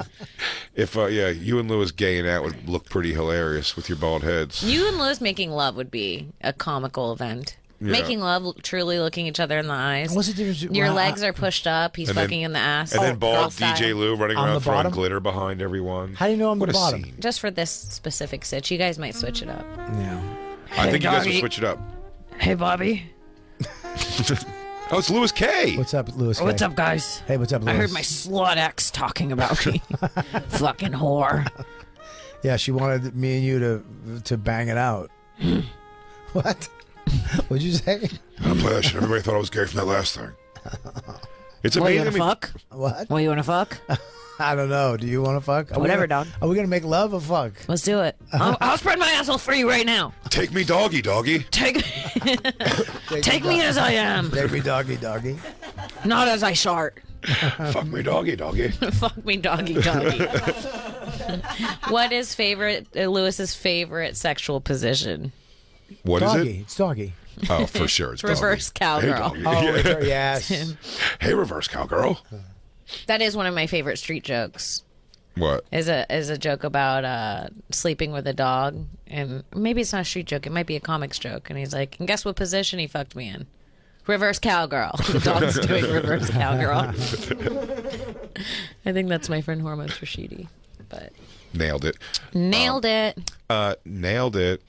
If, you and Lewis gaying out would look pretty hilarious with your bald heads. You and Lewis making love would be a comical event. Yeah. Making love, truly looking each other in the eyes. What's the difference? Your well, legs are pushed up. He's And then- fucking in the ass. And then bald girl style. DJ Lou running On around the throwing bottom? glitter behind everyone. How do you know I'm What the a bottom? scene. Just for this specific sitch. You guys might switch it up. Yeah. I think you guys will doggy. switch it up. Hey, Bobby. Oh, it's Lewis K. What's up, Lewis? What's K? up, guys? Hey, what's up, Lewis? I heard my slut ex talking about me. Fucking whore. Yeah, she wanted me and you to bang it out. What? What'd you say? I don't play that shit. Everybody thought I was gay from that last thing. It's Well, you amazing. wanna fuck? What? Well, you wanna fuck? I don't know. Do you want to fuck? Whatever, dog. Are we gonna make love or fuck? Let's do it. I'll spread my asshole for you right now. Take me doggy, doggy. Take me as I am, Take me doggy, doggy. not as I shart. Fuck me doggy, doggy. Fuck me, doggy, doggy. What is Lewis's favorite sexual position? What is Doggy. it? It's doggy. Oh, for sure. It's Reverse doggy. Hey, cowgirl. doggy. Oh, Yeah. yes. Hey, reverse cowgirl. That is one of my favorite street jokes. What? Is a joke about sleeping with a dog, and maybe it's not a street joke. It might be a comics joke. And he's like, and guess what position he fucked me in? Reverse cowgirl. The dog's doing reverse cowgirl. I think that's my friend Hormones Rashidi. But Nailed it. nailed it. Nailed it.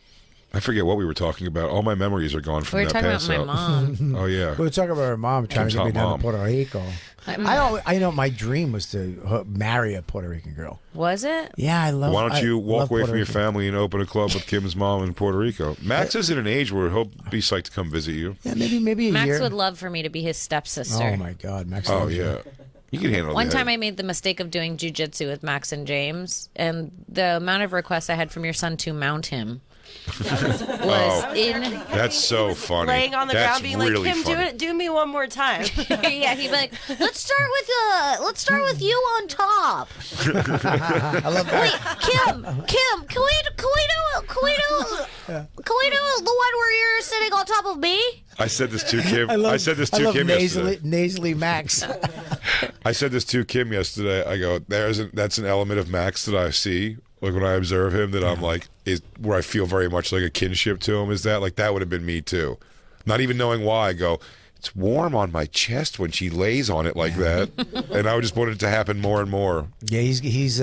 I forget what we were talking about. All my memories are gone from We were that talking about pass my out. mom. Oh yeah. We were talking about her mom trying Kim's to get me hot down mom. to Puerto Rico. I know my dream was to marry a Puerto Rican girl. Was it? Yeah, I love. Why don't you I walk love away Puerto from your Rican. family and open a club with Kim's mom in Puerto Rico? Max is at an age where he'll be psyched to come visit you. Yeah, maybe a Max year. would love for me to be his stepsister. Oh my God, Max. Oh loves you. yeah. You can handle One the time head. I made the mistake of doing jujitsu with Max and James, and the amount of requests I had from your son to mount him was in. That's so funny. Laying on the That's ground, being really like, "Kim, funny. do me one more time." Yeah, he'd be like, "Let's start with you on top." I love that. Wait, Kim, can we do the one where you're sitting on top of me? I said this to Kim. I said this I to love Kim yesterday. nasally Max. I said this to Kim yesterday. I go, that's an element of Max that I see. Like when I observe him, that I'm like, is where I feel very much like a kinship to him. Is that like that would have been me too? Not even knowing why, I go, it's warm on my chest when she lays on it like that, and I just wanted it to happen more and more. Yeah, he's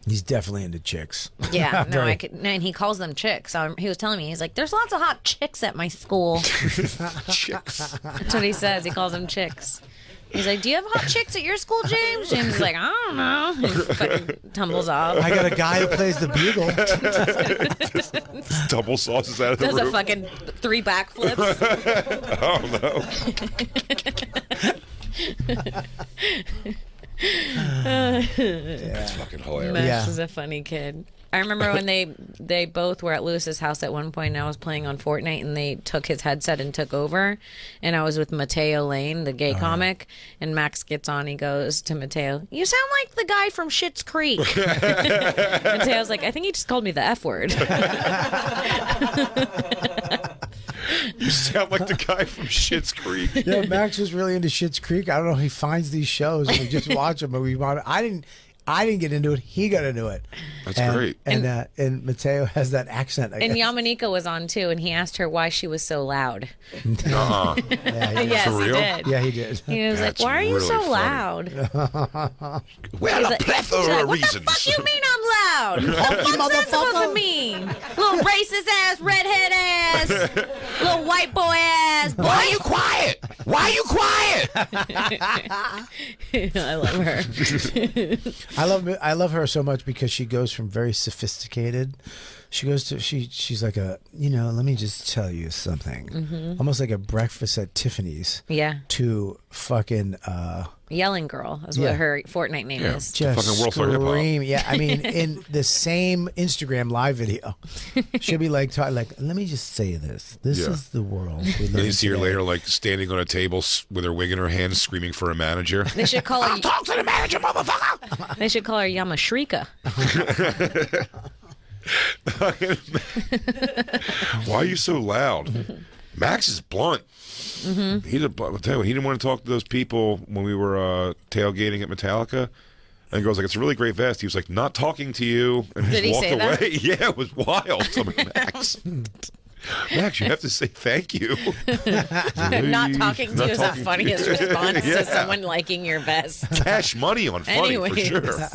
He's definitely into chicks. Yeah, no, Very- I could, and he calls them chicks. He was telling me, he's like, "There's lots of hot chicks at my school." Chicks. That's what he says. He calls them chicks. He's like, "Do you have hot chicks at your school, James?" James is like, "I don't know." He fucking tumbles off. I got a guy who plays the bugle. Double sauces out of the Does a room. fucking 3 backflips. That's fucking hilarious. Max is a funny kid. I remember when they both were at Lewis's house at one point, and I was playing on Fortnite, and they took his headset and took over, and I was with Mateo Lane, the gay comic, and Max gets on, he goes to Mateo, "You sound like the guy from Schitt's Creek." Mateo's like, "I think he just called me the F word." You sound like the guy from Schitt's Creek. Yeah, Max was really into Schitt's Creek. I don't know. He finds these shows and we just watch them. But I didn't get into it. He got into it. That's great. And Mateo has that accent. I And guess. Yamanika was on too, and he asked her why she was so loud. Uh-huh. Yes, For he real? did. Yeah, he did. He was That's like, "Why are you really so funny. loud?" Well, He's a like- plethora she's like, of "What reasons. the fuck you mean I'm loud? What's that supposed to mean? Little racist ass, redhead ass, little white boy ass. Boy, Why are you quiet? Why are you quiet? I love her. I love her so much because she goes from very sophisticated. She goes to she's like a let me just tell you something. Almost like a breakfast at Tiffany's. Yeah. To fucking Yelling Girl is Yeah. what her Fortnite name Yeah. is. just Fucking World Star Hip Hop. scream. Yeah, I mean, in the same Instagram live video, she'll be like, let me just say this. This Yeah. is the world we live And you in see her today." later, like standing on a table with her wig in her hand, screaming for a manager. They should call her. Talk to the manager, motherfucker. They should call her Yamashrika. Why are you so loud? Max is blunt. He's a blunt. I'll tell you what, he didn't want to talk to those people when we were tailgating at Metallica. And the girl's like, "It's a really great vest." He was like, "Not talking to you," and Did just he walked say that? away. Yeah, it was wild. I'm like, Max, you have to say thank you. Not talking to Not you is the talking to funniest you. response Yeah. to someone liking your vest. Cash money on funny for Anyways. sure.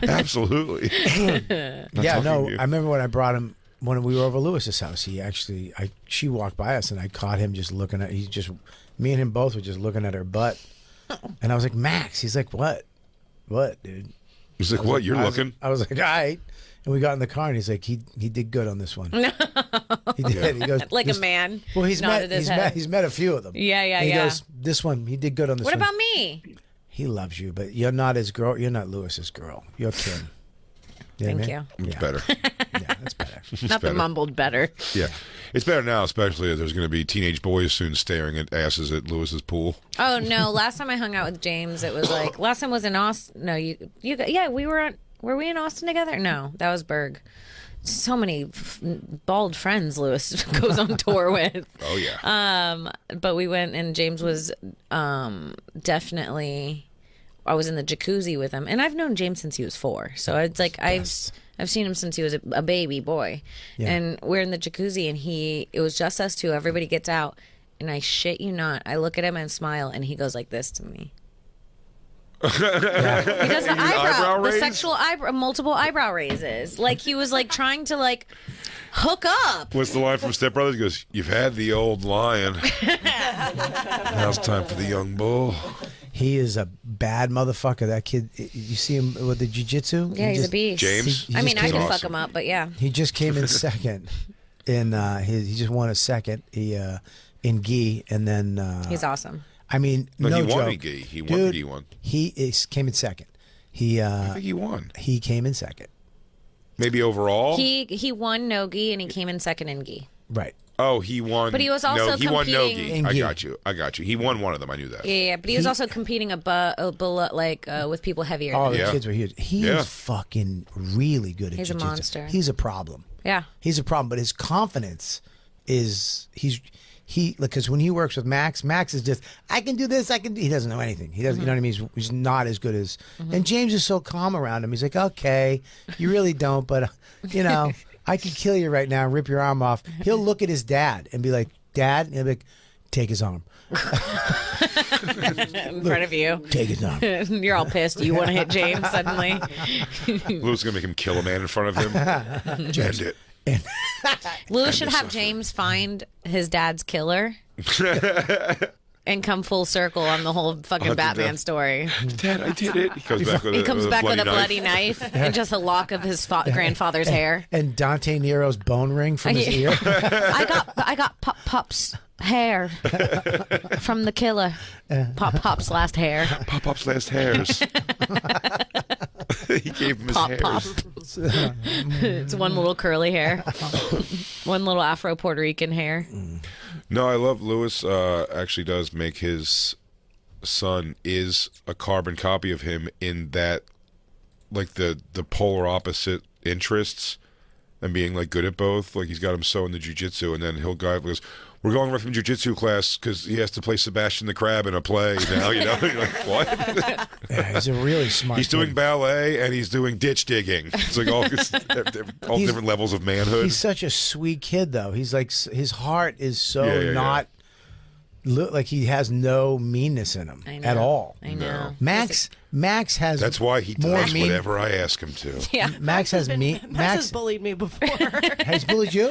Absolutely. Yeah, no, talking to you. I remember when I brought him when we were over Lewis's house. She walked by us and I caught him just looking at. Me and him both were just looking at her butt, and I was like, "Max," he's like, "What, dude?" He's like, "What? You're looking?" I was like, "All right." And we got in the car, and he's like, "He did good on this one." He did. He goes Like "This-" a man. Well, he's nodded his head. met a few of them. Yeah, yeah, And he yeah. goes, "This one, he did good on this What one." about me? He loves you, but you're not his girl. You're not Lewis's girl. You're Kim. Thank you. It's better. Yeah, that's better. Not the better. mumbled better. Yeah. It's better now, especially if there's going to be teenage boys soon staring at asses at Lewis's pool. Oh no! Last time I hung out with James, it was like last time was in Austin. No, we were on. Were we in Austin together? No, that was Berg. So many bald friends Lewis goes on tour with. Oh yeah. But we went and James was definitely. I was in the jacuzzi with him, and I've known James since he was 4. So it's like I've seen him since he was a baby boy. Yeah. And we're in the jacuzzi, and it was just us two. Everybody gets out, and I shit you not, I look at him and smile, and he goes like this to me. He does the eyebrow the raise? sexual multiple eyebrow raises. Like he was like trying to like hook up. What's the line from Step Brothers? He goes, "You've had the old lion. Now it's time for the young bull." He is a bad motherfucker. That kid. You see him with the jiu-jitsu? Yeah, He he's just- a beast. James? He I mean, just I came- can fuck him up, but yeah. He just came in second. He just won a second. In gi, and then He's awesome. I mean, No, no he won joke. the gi. He won Dude, the gi one. He came in second. He I think he won. he came in second. Maybe overall. He won no gi and he came in second in gi. Right. Oh, he won. But he was also no, he won no competing- gi. In I gi. got you. I got you. He won one of them. I knew that. Yeah, but he was also competing with people heavier. Oh, than the Yeah. kids were huge. He Yeah. is fucking really good at He's a jiu-jitsu. monster. He's a problem. Yeah. He's a problem, but his confidence is because when he works with Max is just I can do this. He doesn't know anything. He doesn't. You know what I mean? He's not as good as. And James is so calm around him. He's like, okay, you really don't, but I could kill you right now and rip your arm off. He'll look at his dad and be like, Dad, and he'll be like, take his arm. in front of you. Take it down. You're all pissed. You want to hit James suddenly. Louis is gonna make him kill a man in front of him. End it. Louis should have James find his dad's killer and come full circle on the whole fucking Batman story. Dad, I did it. He comes back with a bloody knife and just a lock of his grandfather's hair. And Dante Nero's bone ring from his ear. I got Pop's hair from the killer. Pop's last hair. Pop's last hairs. He gave him his hairs. It's one little curly hair. One little Afro Puerto Rican hair. No, I love Louis actually does make his son is a carbon copy of him in that, like, the polar opposite interests and being, like, good at both. Like, he's got him so into jiu-jitsu, and then he'll go and goes, we're going right from jiu-jitsu class because he has to play Sebastian the Crab in a play now, you know? You're like, what? Yeah, he's a really smart He's doing ballet and he's doing ditch digging. It's like all different levels of manhood. He's such a sweet kid, though. He's like, his heart is so Yeah. like he has no meanness in him at all. I know. Max has. That's why he more does mean- whatever I ask him to. Yeah. Max has Max Max has bullied me before. has bullied you.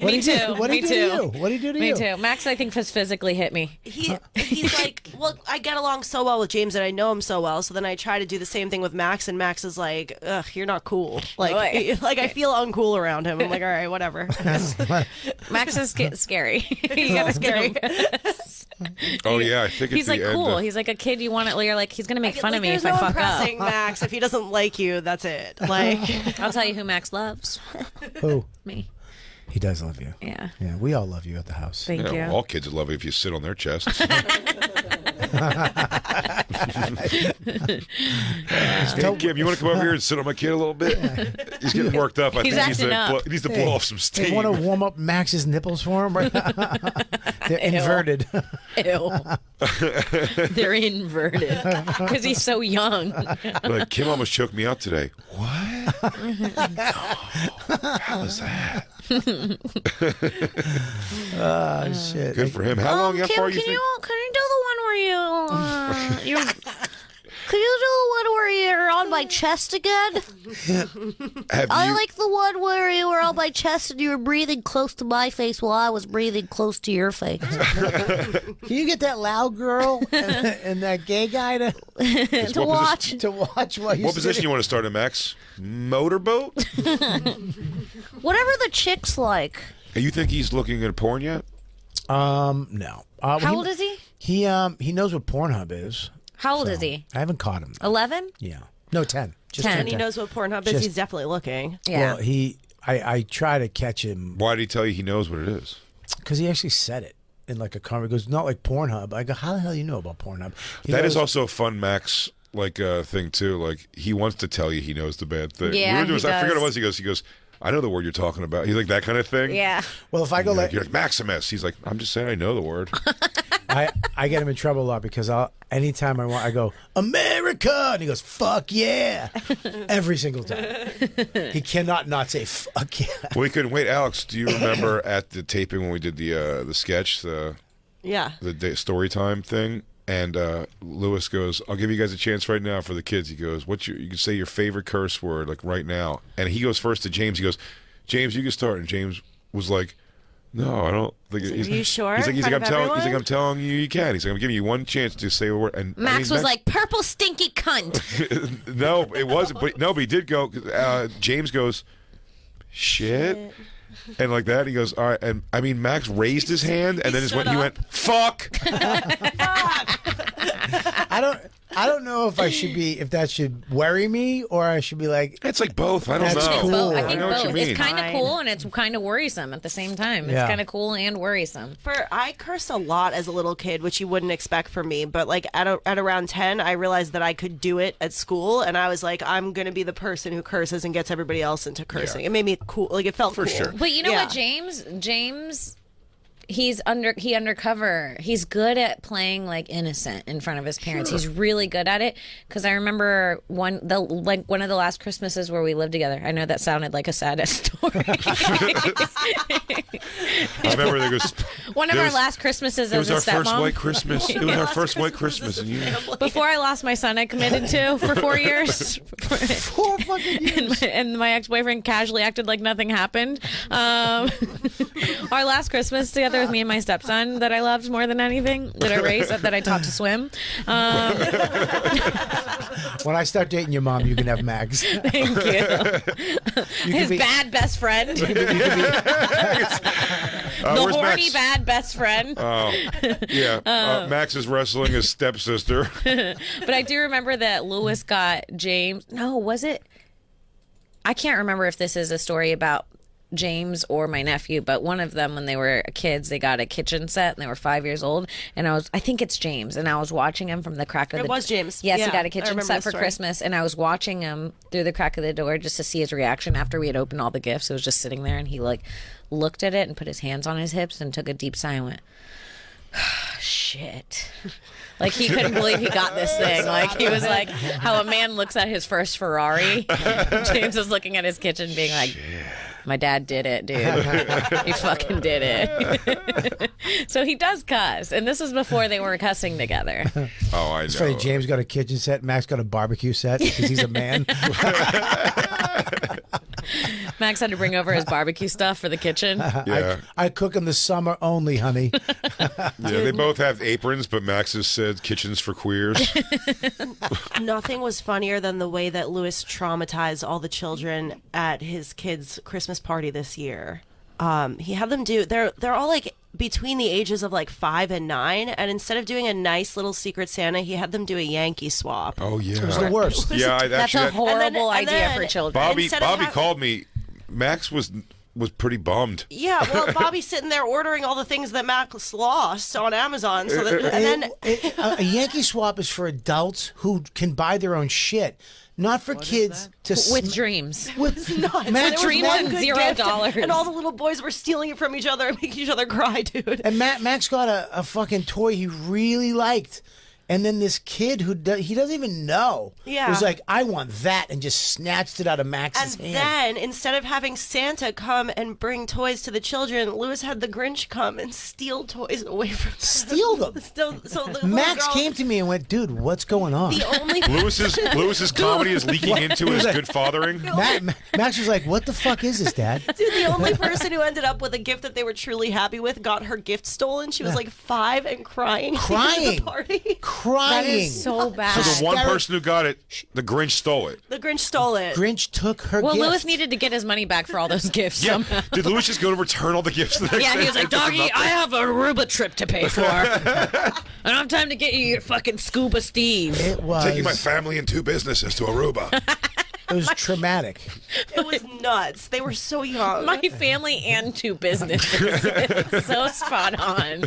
Me too. What did he do to you? What did he do to you? Me too. Max, I think, has physically hit me. He's like, well, I get along so well with James and I know him so well, so then I try to do the same thing with Max, and Max is like, ugh, you're not cool. Like I feel uncool around him. I'm like, all right, whatever. Max is scary. He's kind of scary. Oh yeah, I think He's at like the end, cool. He's like a kid you want to. You're like, he's gonna make fun of me There's if no I fuck impressing up. Max. If he doesn't like you, that's it. Like, I'll tell you who Max loves. Who? Me. He does love you. Yeah. Yeah, we all love you at the house. Thank you. All kids love it if you sit on their chests. Hey, Kim, you want to come over here and sit on my kid a little bit? He's getting worked up. I He's think acting up. he needs to blow off some steam. You want to warm up Max's nipples for him? They're inverted. Ew. They're inverted because he's so young. Like, Kim almost choked me out today. What? No. How was that? Oh shit! Good for him. How long? How Kim, far can you think? Can you do the one where you Can you do the one where you're on my chest again? I like the one where you were on my chest and you were breathing close to my face while I was breathing close to your face. Can you get that loud girl and that gay guy to watch? To watch while you're What position you want to start in, Max? Motorboat? Whatever the chick's like. You think he's looking at porn yet? No. How old is he? He knows what Pornhub is. How old is he? I haven't caught him. 11? Yeah. No, 10. Just 10. and he knows what Pornhub is. Just- He's definitely looking. Yeah. Well, I try to catch him Why did he tell you he knows what it is? because he actually said it in like a conversation. He goes, not like Pornhub. I go, how the hell do you know about Pornhub? That is also a fun Max thing too. Like, he wants to tell you he knows the bad thing. Yeah, We were doing, he I forget what does. it was. He goes, I know the word you're talking about. He's like that kind of thing. Yeah. Well, if I go You're like Maximus. He's like, I'm just saying I know the word. I get him in trouble a lot because anytime I go America, and he goes fuck yeah, every single time. He cannot not say fuck yeah. We couldn't wait. Alex, do you remember at the taping when we did the sketch, Yeah. the story time thing? And Louis goes, I'll give you guys a chance right now for the kids. He goes, you can say your favorite curse word like right now. And he goes first to James. He goes, James, you can start. And James was like, no, I don't think. Are you sure? He's like, In front of everyone? I'm telling you, you can. He's like, I'm giving you one chance to say a word. And Max was like, purple stinky cunt. no, it wasn't. But he did go. James goes, shit. And like that, he goes, all right. And I mean, Max raised his hand and then he went, fuck. I don't know if that should worry me or I should be like, it's like both. I don't That's know. cool. I think know what you both. mean. It's kind of cool and it's kind of worrisome at the same time. It's Yeah. kind of cool and worrisome. I cursed a lot as a little kid, which you wouldn't expect from me. But like at around 10, I realized that I could do it at school, and I was like, I'm gonna be the person who curses and gets everybody else into cursing. Yeah. It made me cool. Like it felt For cool. sure. But you know Yeah. what, James He undercover. He's good at playing like innocent in front of his parents. He's really good at it. Because I remember one of the last Christmases where we lived together. I know that sounded like a sad story. I remember there was one of our last Christmases It was as a our stepmom. first white Christmas. It was our first white Christmas, and you. Before I lost my son, I committed to for 4 years. 4 fucking years. And my ex-boyfriend casually acted like nothing happened. Our last Christmas together with me and my stepson that I loved more than anything, that I raised, that I taught to swim. When I start dating your mom, you can have Max. Thank you. His bad best friend. The where's horny Max? bad best friend. Oh, yeah. Max is wrestling his stepsister. But I do remember that Lewis got James. No, was it? I can't remember if this is a story about James or my nephew, but one of them, when they were kids, they got a kitchen set and they were 5 years old. And I think it's James, and I was watching him from the crack of the door. It was James. Yes, Yeah, he got a I kitchen remember set this for story. Christmas, and I was watching him through the crack of the door just to see his reaction after we had opened all the gifts. It was just sitting there, and he like looked at it and put his hands on his hips and took a deep sigh and went, shit. Like he couldn't believe he got this thing. Like he was like how a man looks at his first Ferrari. James was looking at his kitchen being like, my dad did it, dude. He fucking did it. So he does cuss. And this was before they were cussing together. Oh, I know. It's funny, James got a kitchen set, Max got a barbecue set because he's a man. Max had to bring over his barbecue stuff for the kitchen. Yeah. I cook in the summer only, honey. Yeah, they both have aprons, but Max has said kitchens for queers. Nothing was funnier than the way that Lewis traumatized all the children at his kids' Christmas party this year. He had them do. They're all like between the ages of like 5 and 9, and instead of doing a nice little Secret Santa, he had them do a Yankee swap. Oh yeah, It was the worst. Yeah, That's a horrible idea for children. Bobby Instead of called me. Max was pretty bummed. Yeah, well, Bobby's sitting there ordering all the things that Max lost on Amazon. So that, and then A Yankee swap is for adults who can buy their own shit, not for kids to With dreams. With nuts. Max There was dreams one and good $0. gift, and all the little boys were stealing it from each other and making each other cry, dude. And Max got a fucking toy he really liked. And then this kid who he doesn't even know was like, I want that, and just snatched it out of Max's And hand. then, instead of having Santa come and bring toys to the children, Lewis had the Grinch come and steal toys away from them. Steal them? So the little Max girl, came to me and went, dude, what's going on? the only Lewis's comedy is leaking into his good fathering. Max was like, what the fuck is this, Dad? Dude, the only person who ended up with a gift that they were truly happy with got her gift stolen. She was like 5 and crying. Crying. At the party. Crying. That is so bad. So the one person who got it, the Grinch stole it. The Grinch stole it. Grinch took her Well, gift. Lewis needed to get his money back for all those gifts. Yeah. Somehow. Did Lewis just go to return all the gifts the next Yeah, day? he was like, doggy, I have a Aruba trip to pay for. I don't have time to get you your fucking Scuba Steve. It was. Taking my family and 2 businesses to Aruba. It was traumatic. It was nuts. They were so young. My family and 2 businesses. So spot on.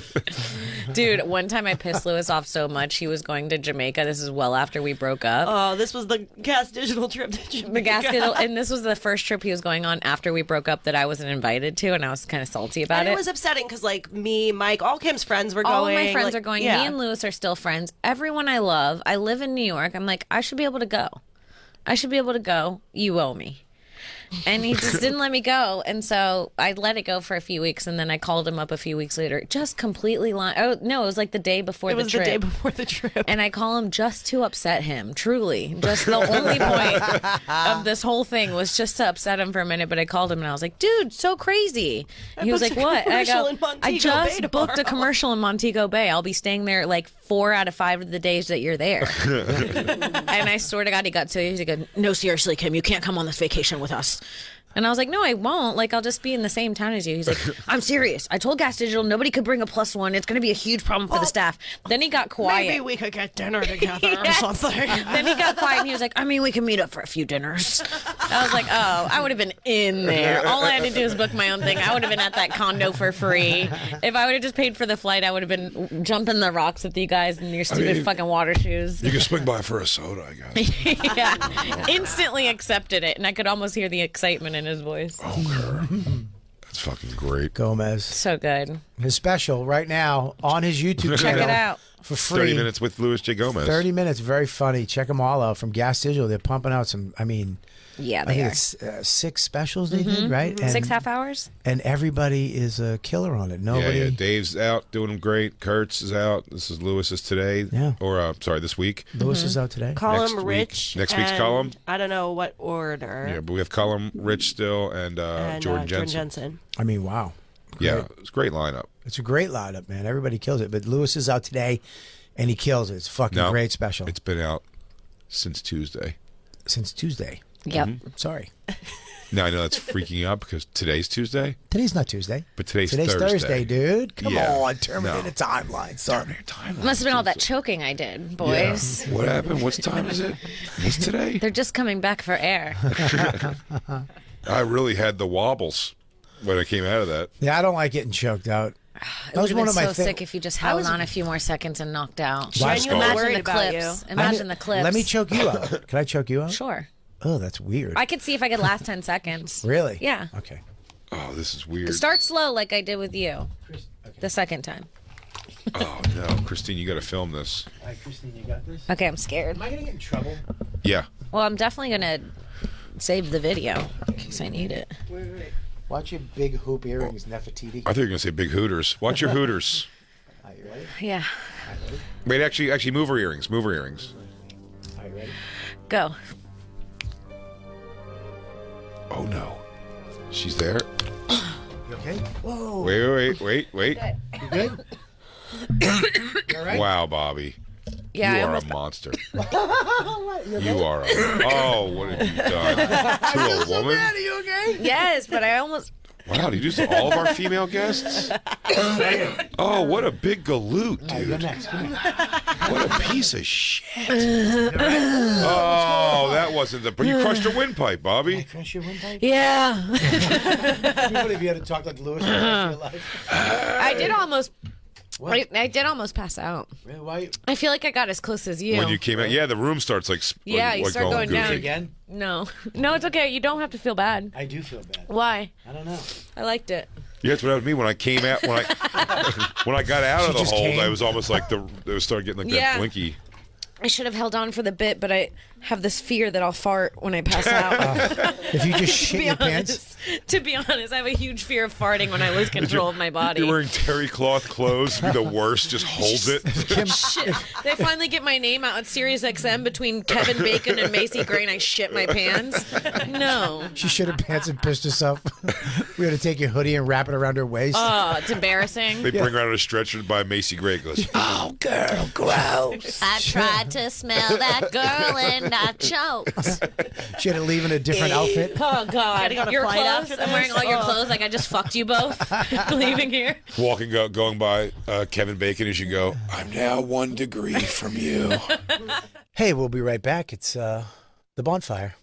Dude, one time I pissed Lewis off so much, he was going to Jamaica. This is well after we broke up. Oh, this was the Gas Digital trip to Jamaica. The gas digital, and this was the first trip he was going on after we broke up that I wasn't invited to, and I was kind of salty about And it. it was upsetting because, like, me, Mike, all Kim's friends were going. All of my friends like, are going. Yeah. Me and Lewis are still friends. Everyone I love. I live in New York. I'm like, I should be able to go. I should be able to go. You owe me. And he just didn't let me go. And so I let it go for a few weeks. And then I called him up a few weeks later, just completely lying. Oh, no, it was like the day before the trip. It was the day before the trip. And I call him just to upset him, truly. Just the only point of this whole thing was just to upset him for a minute. But I called him and I was like, dude, so crazy. He was like, booked a what? And I commercial go, in Montego I Bay just booked a tomorrow." commercial in Montego Bay. I'll be staying there like 4 out of 5 of the days that you're there. And I swear to God, he got serious. He goes, no, seriously, Kim, you can't come on this vacation with us. And I was like, no, I won't. Like, I'll just be in the same town as you. He's like, I'm serious. I told Gas Digital nobody could bring a +1. It's going to be a huge problem for the staff. Then he got quiet. Maybe we could get dinner together Yes. or something. Then he got quiet and he was like, I mean, we can meet up for a few dinners. I was like, oh, I would have been in there. All I had to do was book my own thing. I would have been at that condo for free. If I would have just paid for the flight, I would have been jumping the rocks with you guys in your stupid fucking water shoes. You can swing by for a soda, I guess. Yeah. Instantly accepted it. And I could almost hear the excitement in his voice. That's It's fucking great. Gomez. So good. His special right now on his YouTube Check channel. it out. For free. 30 minutes with Louis J. Gomez. 30 minutes, very funny. Check them all out from Gas Digital. They're pumping out some, I mean, Yeah, I they think are. it's 6 specials they did, right? And, 6 half hours? And everybody is a killer on it. Nobody. Yeah. Dave's out doing them great. Kurtz is out. This is Lewis's today. Yeah. Or, sorry, this week. Lewis is out today. Call Next him week. Rich. Next week's and column? I don't know what order. Yeah, but we have Cullum, Rich still, and, Jordan Jensen. Jensen. I mean, wow. Yeah, it's a great lineup. It's a great lineup, man. Everybody kills it. But Lewis is out today, and he kills it. It's a fucking No, great special. It's been out since Tuesday. Since Tuesday. Yep. Sorry. Now I know that's freaking you out because today's Tuesday, Today's not Tuesday. but today's Thursday, dude. Come Yeah. on, terminate No. a timeline, son. Must have been all that choking I did, boys. Yeah. What happened? What time is it? What's today? They're just coming back for air. I really had the wobbles when I came out of that. Yeah, I don't like getting choked out. It would have been so sick if you just held on a few more seconds and knocked out. Genuinely Imagine worried the about clips. you. Imagine the clips. Let me choke you out. Can I choke you out? Sure. Oh, that's weird. I could see if I could last 10 seconds. Really? Yeah. Okay. Oh, this is weird. Start slow like I did with you the second time. Oh no, Christine, you got to film this. All right, Christine, you got this? Okay, I'm scared. Am I going to get in trouble? Yeah. Well, I'm definitely going to save the video in case I need it. Wait. Watch your big hoop earrings, Nefertiti. I thought you were gonna say big Hooters. Watch your Hooters. Are you ready? Yeah. Wait, actually, move her earrings. Move her earrings. Are you ready? Go. Oh no, she's there. You okay? Whoa. Wait. You good? You all right? Wow, Bobby. Yeah, I you are almost- a monster. You are a... Oh, what have you done? To a woman? Are you okay? Yes, but I almost... Wow, do you do this to all of our female guests? Oh, what a big galoot, All right, you're dude. next. Come here. What a piece of shit. Oh, that wasn't the... But you crushed her windpipe, Bobby. Crush your windpipe? Yeah. What if you had to talk like Lewis for the rest of your life? I did almost... What? I did almost pass out. Really? Why? I feel like I got as close as you. When you came out, yeah, the room starts like... Yeah, you start going down. goofy. Again? No. No, it's okay. You don't have to feel bad. I do feel bad. Why? I don't know. I liked it. Yeah, that's what happened to me when I came out. When I got out of the just hold, came. I was almost like it started getting like Yeah. that blinky. I should have held on for the bit, but I have this fear that I'll fart when I pass out. If you just shit your pants. To be honest, I have a huge fear of farting when I lose control of my body. You're wearing terry cloth clothes. Be the worst. Just hold it. Shit. They finally get my name out on Sirius XM between Kevin Bacon and Macy Gray, and I shit my pants. No. She shit her pants and pissed herself. We had to take your hoodie and wrap it around her waist. Oh, it's embarrassing. They bring her out on a stretcher by Macy Gray. Goes, Oh, girl, gross. I tried to smell that girl and I choked. She had to leave in a different outfit. Oh God! go to Your flight clothes. after I'm wearing this? all your Oh. clothes. Like I just fucked you both. Leaving here. walking, going by Kevin Bacon as you go. I'm now 1 degree from you. Hey, we'll be right back. It's the Bonfire.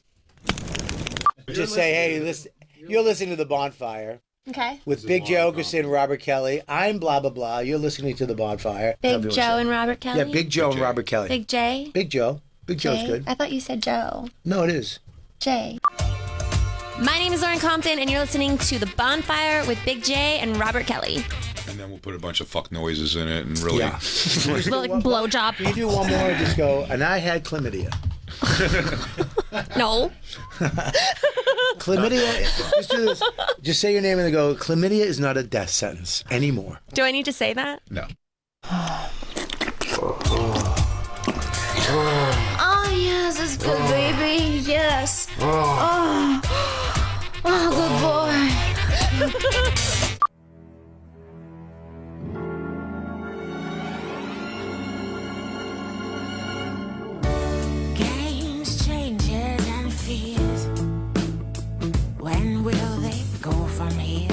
Just say, hey, listen, you're listening to the Bonfire Okay. with Big Joe Okerson, Robert Kelly. I'm blah blah blah. You're listening to the Bonfire. Big Joe and Robert Kelly? Yeah, Big Joe and Robert Kelly. Big J? Big Joe. Big Joe's J? good. I thought you said Joe. No, it is. J. My name is Lauren Compton, and you're listening to The Bonfire with Big J and Robert Kelly. And then we'll put a bunch of fuck noises in it and really. Yeah. Like blowjob. Can you do one more? Just go. And I had chlamydia. No. Chlamydia. Just do this. Just say your name and then go. Chlamydia is not a death sentence anymore. Do I need to say that? No. Oh, yes, it's good, baby. Yes. Oh, good boy. Games, changes, and fears. When will they go from here?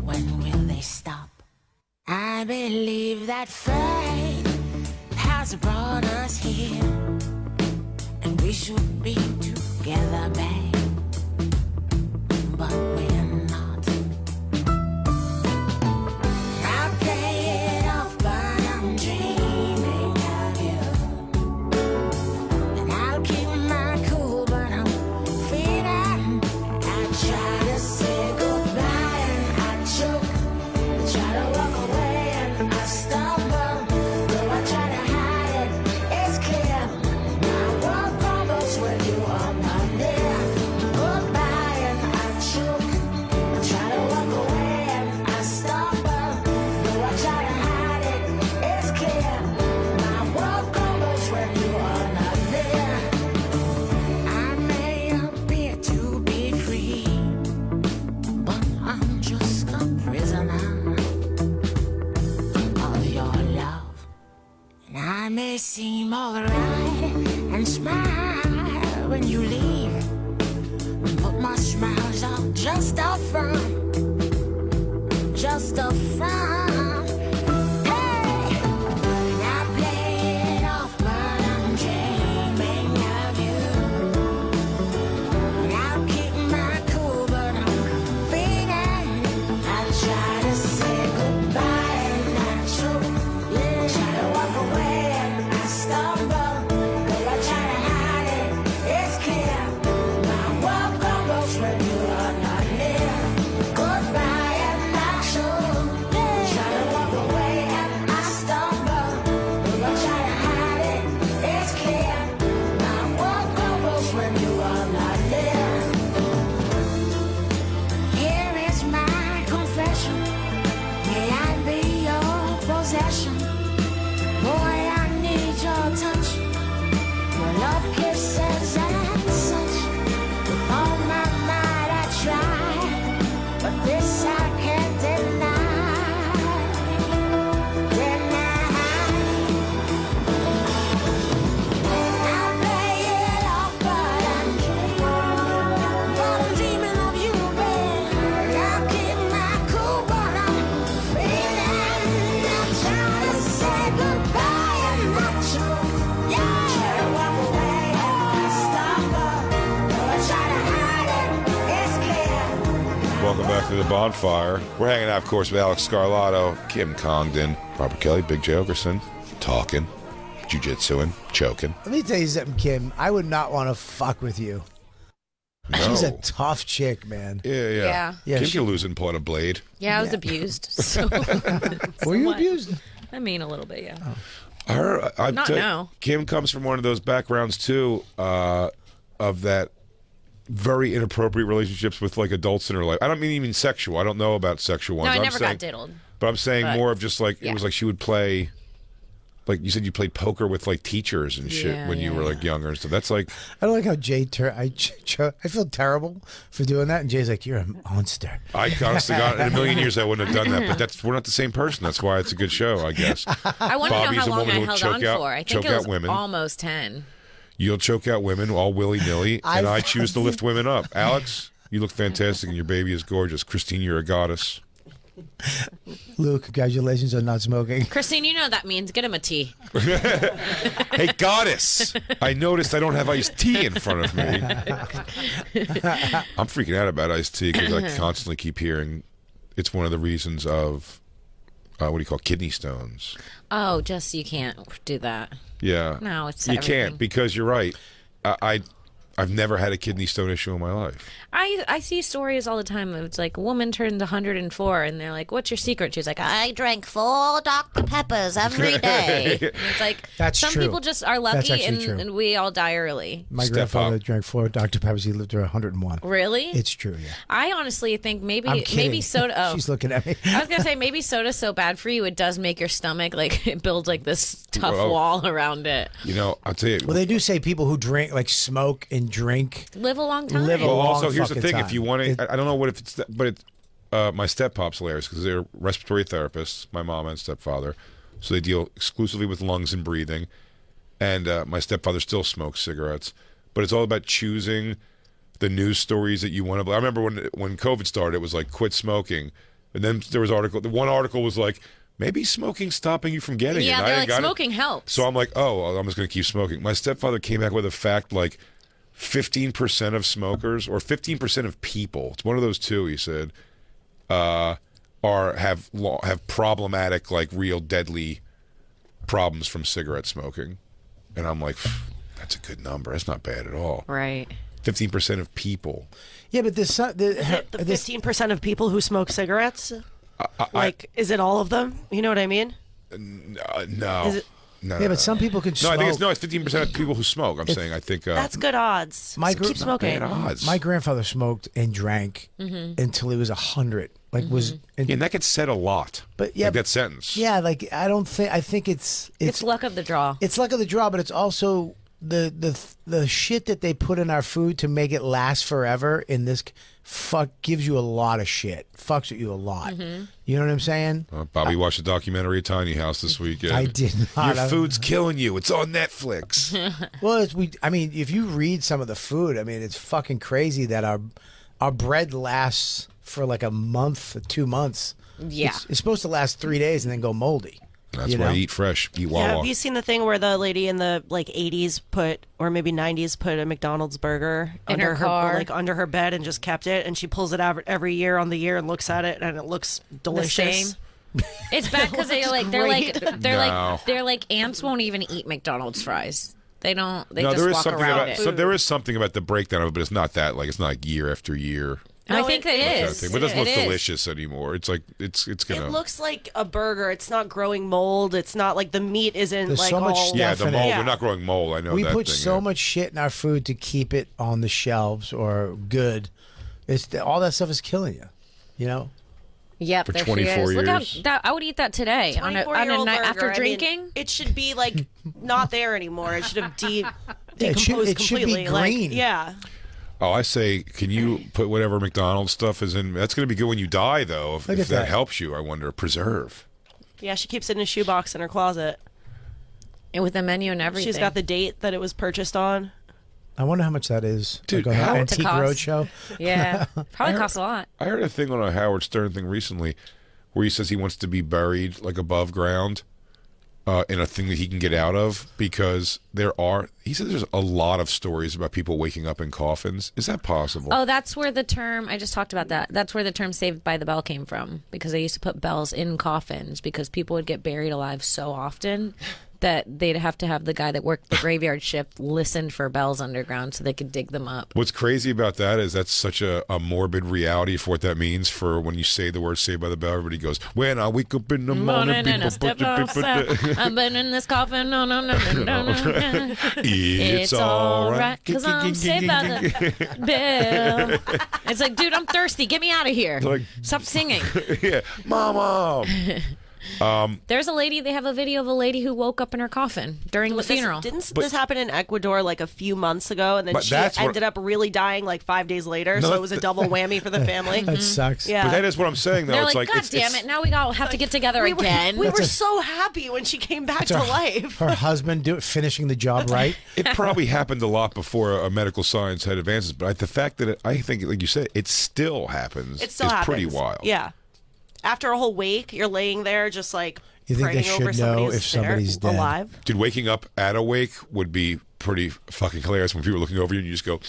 When will they stop? I believe that fate has brought us here, and we should be together, babe. But we're not. I play it off, but I'm dreaming of you. And I'll keep my cool, but I'm feeling. I try to say goodbye. I may seem alright and smile when you leave, but my smile's all just a front, just a front. Hey, I play it off, but I'm dreaming of you. And I'll keep my cool, but I'm feeling. I try to say goodbye and not choke. Yeah, try to walk away and I stumble, but I try to hide it. It's clear. My world crumbles when you are not near. Goodbye and not choke. Try to walk away and I stumble, but I try to hide it. It's clear. My world crumbles when you are not near. Here is my confession. May I be your possession? Boy, I need your touch. Your love kisses and such. With all my might I try, but this I can't deny. I'll play it off, but I'm dreaming of you, babe. I'll keep my cool, but I'm feeling. I'm trying to say goodbye and not choke. Yeah, try to walk away and I stumble, but I try to hide it. It's clear. Welcome back to the Bonfire. We're hanging out, of course, with Alex Scarlato, Kim Congdon, Robert Kelly, Big J. Okerson, talking, jiu-jitsuing, choking. Let me tell you something, Kim. I would not want to fuck with you. No. She's a tough chick, man. Yeah. Yeah, Kim she- can lose and pull out a blade. Yeah, I was abused. So. Were you abused? I mean, a little bit, yeah. I'd Not tell you, now. Kim comes from one of those backgrounds, too, of that very inappropriate relationships with, like, adults in her life. I don't mean even sexual. I don't know about sexual ones. No, I I'm never saying, got diddled. But I'm saying But- more of just, like, yeah. it was like she would play... Like you said, you played poker with like teachers and shit Yeah, when you were like younger and stuff. That's like I don't like how Jay. I feel terrible for doing that, and Jay's like, "You're a monster." I honestly got in a million years I wouldn't have done that, but we're not the same person. That's why it's a good show, I guess. I want to know Bobby's how a long woman I who'll held choke on out- for. I think choke it was out women. almost 10. You'll choke out women all willy nilly, and I choose to lift women up. Alex, you look fantastic, and your baby is gorgeous. Christine, you're a goddess. Lou, congratulations on not smoking. Christine, you know what that means. Get him a tea. Hey, goddess! I noticed I don't have iced tea in front of me. I'm freaking out about iced tea because I constantly keep hearing it's one of the reasons of what do you call kidney stones. Oh, just you can't do that. Yeah. No, it's you everything. can't because you're right. I've never had a kidney stone issue in my life. I see stories all the time. It's like a woman turned 104 and they're like, "What's your secret?" She's like, "I drank 4 Dr. Peppers every day." And it's like That's some true. people just are That's lucky actually true. and we all die early. My grandfather drank 4 Dr. Peppers. He lived to 101. Really? It's true, yeah. I honestly think I'm maybe kidding. soda. Oh, She's looking at me. I was gonna say maybe soda's so bad for you it does make your stomach like it builds like this tough Well, wall around it. You know, I'll tell you. Well, they do say people who drink, like smoke and drink, Live a long time. live a Well, long also here's the fucking thing: time. if you want to, I don't know what if it's, but it's my step-pop's hilarious because they're respiratory therapists, my mom and stepfather, so they deal exclusively with lungs and breathing. And my stepfather still smokes cigarettes, but it's all about choosing the news stories that you want to. I remember when COVID started, it was like quit smoking, and then there was the one article was like maybe smoking stopping you from getting it. Yeah, And they're I like got it. smoking helps. So I'm like, oh, well, I'm just going to keep smoking. My stepfather came back with a fact like 15% of smokers or 15% of people, it's one of those two, he said, have problematic, like real deadly problems from cigarette smoking. And I'm like, that's a good number. That's not bad at all. Right. 15% of people. Yeah, but this The 15% of people who smoke cigarettes? Is it all of them? You know what I mean? No. Is it- No, Yeah, but some people can No, I think smoke. it's 15% of people who smoke. I'm saying I think That's good odds. My Keep smoking. bad odds. My grandfather smoked and drank until he was 100. Like was Yeah, and that gets said a lot. But yeah, like that sentence. Yeah, like I think it's It's luck of the draw. It's luck of the draw, but it's also the shit that they put in our food to make it last forever in this gives you a lot of shit. Fucks with you a lot. You know what I'm saying? Bobby watched a documentary at Tiny House this weekend. I did not. Your food's killing you. It's on Netflix. Well, I mean, if you read some of the food, I mean, it's fucking crazy that our bread lasts for like a month, 2 months. Yeah. It's supposed to last 3 days and then go moldy. That's why I eat fresh. Eat Wawa. Yeah, have you seen the thing where the lady in the like 80s or maybe 90s put a McDonald's burger In under her car? like under her bed and just kept it, and she pulls it out every year on the year and looks at it, and it looks delicious. It's bad because they're No. like ants won't even eat McDonald's fries. They don't. They No, just there is walk something around about it. there is something about the breakdown of it, but it's not that like it's not like year after year. I think it That is. thing. But it doesn't look is. delicious anymore. It's like it's gonna. It looks like a burger. It's not growing mold. It's not like the meat isn't There's like so much all. stuff Yeah, the in it. mold. Yeah. We're not growing mold. I know We that put thing, so yeah. much shit in our food to keep it on the shelves or good. All that stuff is killing you. You know. Yep, For there 24 she is. Look years. how I would eat that today on a 24-year-old night burger. after I mean, drinking. it should be like not there anymore. It should have it should- decomposed it should be completely. green. Like, yeah. Oh, I say, can you put whatever McDonald's stuff is in? That's going to be good when you die, though. If Look that, at that. helps you, I wonder. Preserve. Yeah, she keeps it in a shoebox in her closet. And with the menu and everything. She's got the date that it was purchased on. I wonder how much that is. Dude, like on how- an To Antique cost. Roadshow. Yeah, probably costs a lot. I heard a thing on a Howard Stern thing recently where he says he wants to be buried like above ground in a thing that he can get out of because he said there's a lot of stories about people waking up in coffins. Is that possible? Oh, that's where the term, I just talked about that. That's where the term Saved by the Bell came from, because they used to put bells in coffins because people would get buried alive so often that they'd have to have the guy that worked the graveyard shift listen for bells underground so they could dig them up. What's crazy about that is that's such a morbid reality for what that means for when you say the word Saved by the Bell, everybody goes, when I wake up in the morning, And I step outside. I've been in this coffin. No. It's all right. Because I'm saved by the bell. It's like, dude, I'm thirsty. Get me out of here. Like- Stop singing. Yeah, mama. There's a lady, they have a video of a lady who woke up in her coffin during the funeral. Didn't this happen in Ecuador like a few months ago, and then But she that's what- ended up really dying like 5 days later? No, So it was a double whammy for the family. That sucks. Yeah. But that is what I'm saying, though. They're It's like, like, God damn it, now we all have to get together again. We were so happy when she came back to life. Her husband finishing the job right. It probably happened a lot before medical science had advances, but the fact that I think, like you said, it still happens It still is happens. pretty wild. Yeah. After a whole wake, you're laying there just like You think they praying over should know somebody's if somebody's there, dead? alive. Dude, waking up at a wake would be pretty fucking hilarious when people are looking over you and you just go,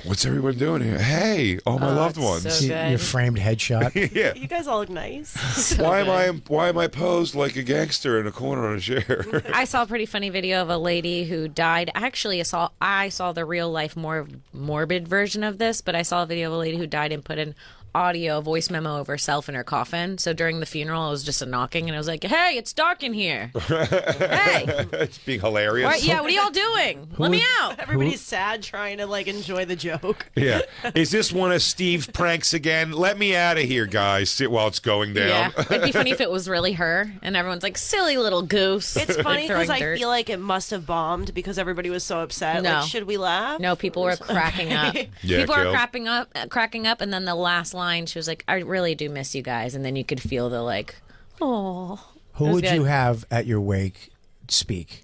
what's everyone doing here? Hey, all my loved ones. so good. Your framed headshot. Yeah. You guys all look nice. Why am I posed like a gangster in a corner on a chair? I saw a pretty funny video of a lady who died. Actually, I saw the real life, more morbid version of this, but I saw a video of a lady who died and put an audio voice memo of herself in her coffin. So during the funeral, it was just a knocking, and it was like, "Hey, it's dark in here. Hey, It's being hilarious. what are you all doing? Let me out." Everybody's sad trying to like enjoy the joke. Yeah. Is this one of Steve's pranks again? Let me out of here, guys, while it's going down. Yeah, it'd be funny if it was really her, and everyone's like, "Silly little goose." It's funny Throwing because I dirt. feel like it must have bombed because everybody was so upset. No. Like, should we laugh? No, people were cracking up. Yeah, People were killed. cracking up, and then the last line, she was like, "I really do miss you guys," and then you could feel the like, "Oh." Who was would you good. have at your wake speak?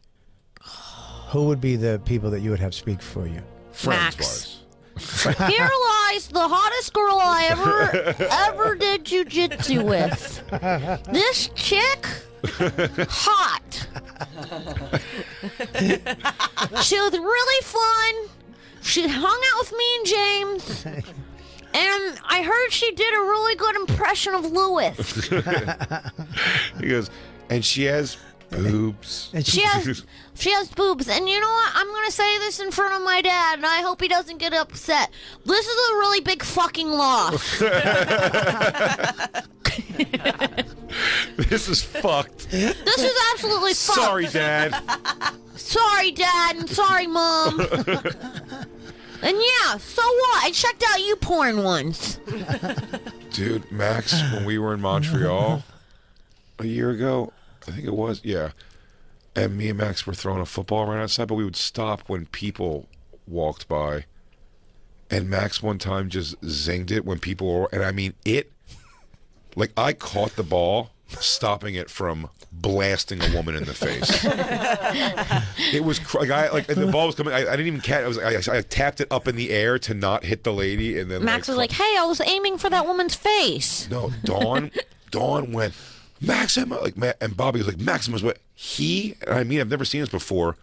Who would be the people that you would have speak for you? Friends-wise. Here lies the hottest girl I ever did jujitsu with. This chick, hot. She was really fun. She hung out with me and James. And I heard she did a really good impression of Lewis. He goes, and she has boobs. And She has boobs. And you know what? I'm going to say this in front of my dad, and I hope he doesn't get upset. This is a really big fucking loss. This is fucked. This is absolutely fucked. Sorry, Dad. Sorry, Dad, and sorry, Mom. And yeah, so what? I checked out you porn once. Dude, Max, when we were in Montreal a year ago, I think it was, yeah. and me and Max were throwing a football around outside, but we would stop when people walked by. And Max one time just zinged it when people were, and I mean it. Like I caught the ball, stopping it from blasting a woman in the face. It was and the ball was coming. I didn't even catch. I tapped it up in the air to not hit the lady, and then Max was like, "Hey, I was aiming for that woman's face." No, Dawn went, Maxima, and Bobby was like, Maximus, what? He, and I mean, I've never seen this before,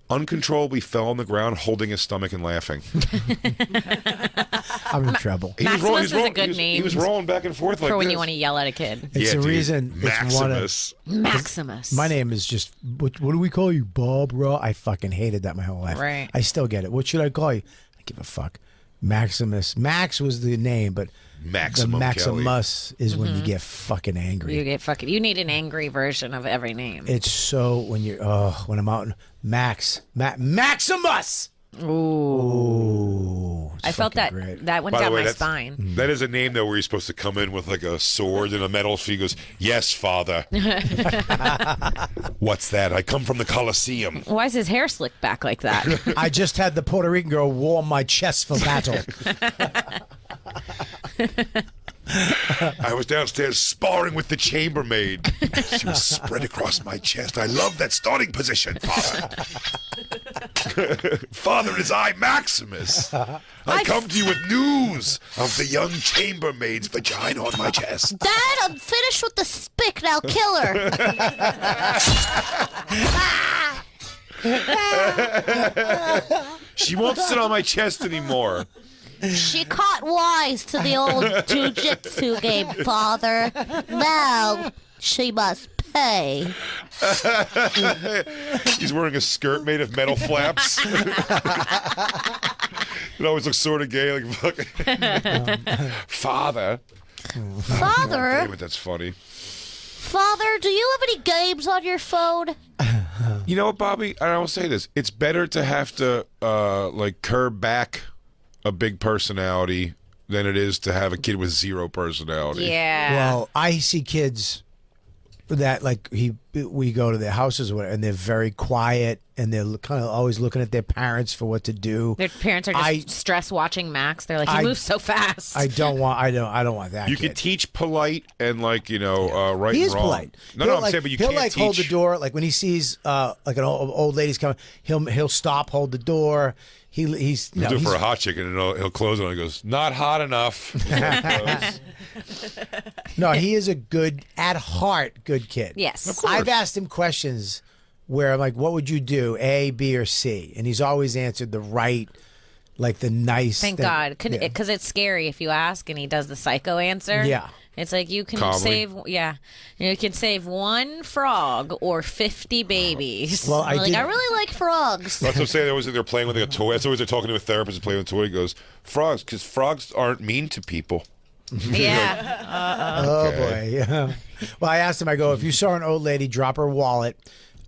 uncontrollably fell on the ground, holding his stomach and laughing. I'm in trouble. Maximus is a good name. He was rolling back and forth like for when this. you want to yell at a kid. It's a reason. Maximus. Maximus. My name is just, what do we call you, Bob? Raw? I fucking hated that my whole life. Right. I still get it. What should I call you? I give a fuck. Maximus. Max was the name, but Maximum the Maximus Kelly. is when you get fucking angry. You get fucking. You need an angry version of every name. It's so when you're when I'm out Maximus. Ooh, I felt that great. that went By the down way, my that's- spine. That is a name though where you're supposed to come in with like a sword and a metal. He goes, "Yes, father." What's that? I come from the Colosseum. Why is his hair slicked back like that? I just had the Puerto Rican girl warm my chest for battle. I was downstairs sparring with the chambermaid. She was spread across my chest. I love that starting position, father. Father, it is I, Maximus. I come to you with news of the young chambermaid's vagina on my chest. Dad, I'm finished with the spick. Now kill her. She won't sit on my chest anymore. She caught wise to the old jujitsu game, Father. Now she must pay. He's wearing a skirt made of metal flaps. It always looks sort of gay, like fucking Father. Father? Damn it, that's funny. Father, do you have any games on your phone? You know what, Bobby? I will say this: it's better to have to like curb back a big personality than it is to have a kid with zero personality. Yeah. Well, I see kids that we go to their houses or whatever, and they're very quiet and they're kind of always looking at their parents for what to do. Their parents are just stress watching Max. They're like, he moves so fast. I don't want that. You kid. can teach polite and right He and is wrong. polite. No, I'm saying, but you he'll can't teach. hold the door. Like when he sees like an old lady's coming, he'll stop, hold the door. He's He'll do it for a hot chicken, and he'll close it, and he goes, "Not hot enough." No, he is a good, at heart, good kid. Yes. Of course. I've asked him questions where I'm like, what would you do, A, B, or C? And he's always answered the right, like the nice. Thank thing. God. Yeah. Because it's scary if you ask and he does the psycho answer. Yeah. It's like you can Calmly. you can save one frog or 50 babies. Well, I really like frogs. That's what I'm saying. They're playing with like a toy. That's always they're talking to a therapist and playing with a toy. He goes, "Frogs, because frogs aren't mean to people." Yeah. Oh boy, yeah. Well, I asked him. I go, if you saw an old lady drop her wallet,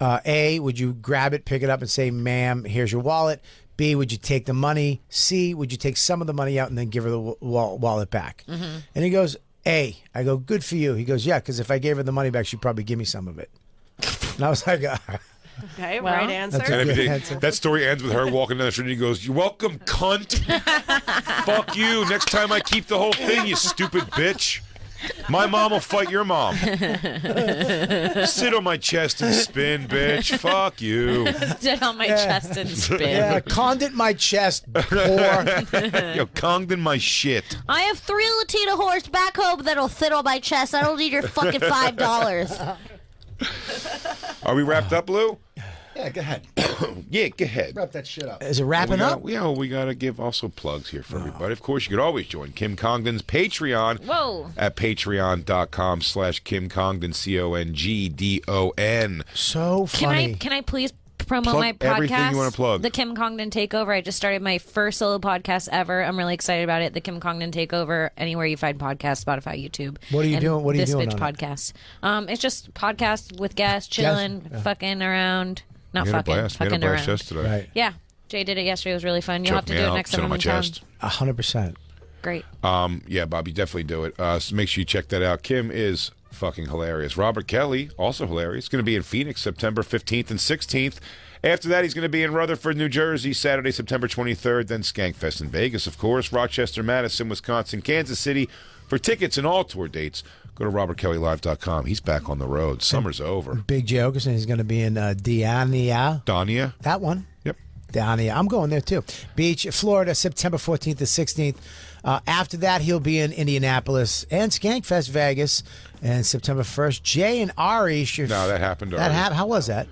A, would you grab it, pick it up, and say, "Ma'am, here's your wallet"? B, would you take the money? C, would you take some of the money out and then give her the wallet back? Mm-hmm. And he goes, A. I go, good for you. He goes, yeah, because if I gave her the money back, she'd probably give me some of it. And I was like, Okay, Well, right answer. that's a And good everything, answer. that story ends with her walking down the street and he goes, "You're welcome, cunt." Fuck you. Next time I keep the whole thing, you stupid bitch. My mom will fight your mom. Sit on my chest and spin, bitch. Fuck you. Sit on my chest and spin. yeah, Congdon my chest, whore. Yo, Congdon my shit. I have 3 Latina whores back home that'll fit on my chest. I don't need your fucking $5. Are we wrapped up, Lou? Yeah, go ahead. Yeah, go ahead. Wrap that shit up. Is it wrapping up? Yeah, we got to give also plugs here for everybody. Of course, you could always join Kim Congdon's Patreon Whoa. at patreon.com/Kim Congdon, CONGDON. So funny. Can I please promote Plug my podcast? everything you wanna plug. The Kim Congdon Takeover. I just started my first solo podcast ever. I'm really excited about it. The Kim Congdon Takeover. Anywhere you find podcasts, Spotify, YouTube. What are you and doing? What are you this doing bitch on it? podcast. It's just podcast with guests, chilling, fucking around. Not We had a fucking, blast. We had a fucking blast around. yesterday. Right. Yeah, Jay did it yesterday. It was really fun. You'll have Choke to me do it out, next sit time on my I'm in town. chest. 100%. Great. Yeah, Bobby, definitely do it. So make sure you check that out. Kim is fucking hilarious. Robert Kelly, also hilarious. Going to be in Phoenix September 15th and 16th. After that, he's going to be in Rutherford, New Jersey, Saturday, September 23rd. Then Skankfest in Vegas, of course. Rochester, Madison, Wisconsin, Kansas City. For tickets and all tour dates, go to robertkellylive.com. He's back on the road. Summer's over. Big J. Okerson, he's going to be in Dania. Dania? That one. Yep. Dania. I'm going there, too. Beach, Florida, September 14th to 16th. After that, he'll be in Indianapolis and Skankfest Vegas. And September 1st, Jay and Ari. No, that happened already. How was that?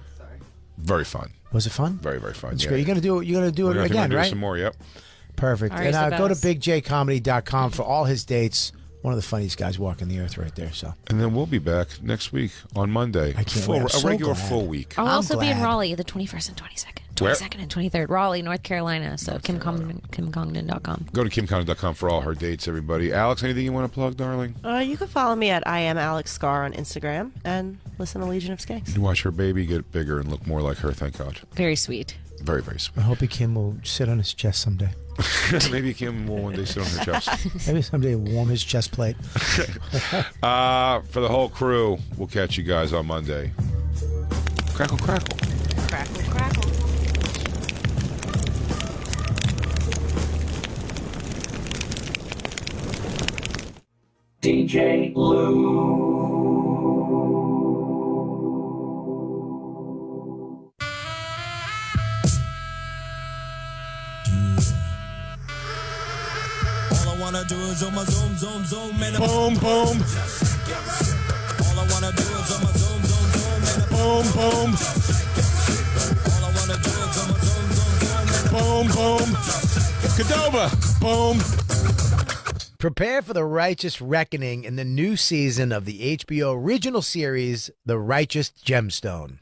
Very fun. Was it fun? Very, very fun. That's Yeah, great. yeah. You're gonna do it again, do right? some more, yep. Perfect. Ari's And the go to best. bigjcomedy.com for all his dates. One of the funniest guys walking the earth right there. So And then we'll be back next week on Monday. I can't wait. I'm A so regular glad. full week. I'll I'm also be in glad. Raleigh the 21st and 22nd. Where? 22nd and 23rd. Raleigh, North Carolina. So KimCongdon.com. Go to KimCongdon.com for all her dates, everybody. Alex, anything you want to plug, darling? You can follow me at I am Alex Scar on Instagram and listen to Legion of Skanks. You watch her baby get bigger and look more like her, thank God. Very sweet. Very, very I sweet. hope Kim will sit on his chest someday. Maybe Kim will one day sit on her chest. Maybe someday warm his chest plate. For the whole crew, we'll catch you guys on Monday. Crackle, crackle. Crackle, crackle. DJ Lou. All I wanna do is zoom, and Boom, boom. all I wanna do is zoom, and Boom, boom. all I wanna do is zoom, Boom, boom. Cadova. Boom. Prepare for the righteous reckoning in the new season of the HBO original series, The Righteous Gemstone.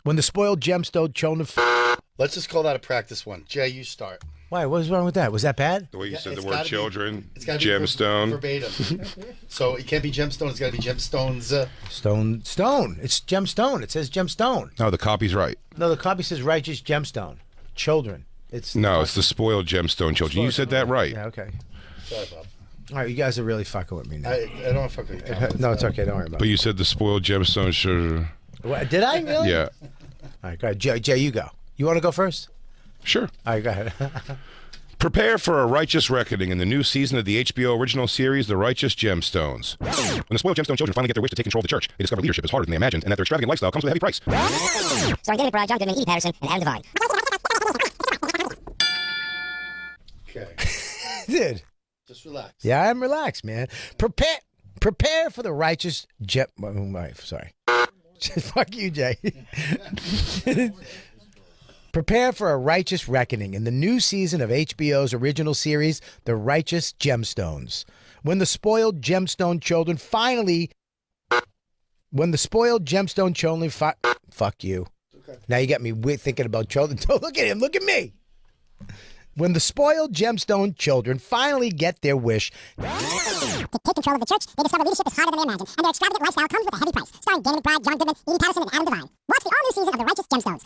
When the spoiled gemstone children... Let's just call that a practice one. Jay, you start. Why? What was wrong with that? Was that bad? The way you said it's the word gotta be- children, It's got to gemstone. verbatim. So it can't be gemstone. It's got to be gemstones. Stone. It's gemstone. It says gemstone. No, the copy's right. No, the copy says righteous gemstone. Children. It's No, it's the spoiled gemstone children. You said that right. Yeah, okay. Sorry, Bob. All right, you guys are really fucking with me now. I don't fuck with you. No, it's okay. Don't worry about But it. you said the spoiled gemstone children. What, did I really? Yeah. All right, go ahead. Jay, you go. You want to go first? Sure. All right, go ahead. Prepare for a righteous reckoning in the new season of the HBO original series, The Righteous Gemstones. When the spoiled gemstone children finally get their wish to take control of the church, they discover leadership is harder than they imagined, and that their extravagant lifestyle comes with a heavy price. Starring David Bride, John Goodman, Edie Patterson, and Adam Devine. Okay. Dude. Just relax. Yeah, I'm relaxed, man. Prepare for the righteous sorry. Fuck you, Jay. Prepare for a righteous reckoning in the new season of HBO's original series, The Righteous Gemstones. When the spoiled gemstone children finally... Fuck you. Okay. Now you got me thinking about children. Don't look at him. Look at me. When the spoiled gemstone children finally get their wish... To take control of the church, they discover leadership is harder than they imagined, and their extravagant lifestyle comes with a heavy price. Starring David Bride, John Goodman, Edie Patterson, and Adam Devine. Watch the all-new season of The Righteous Gemstones.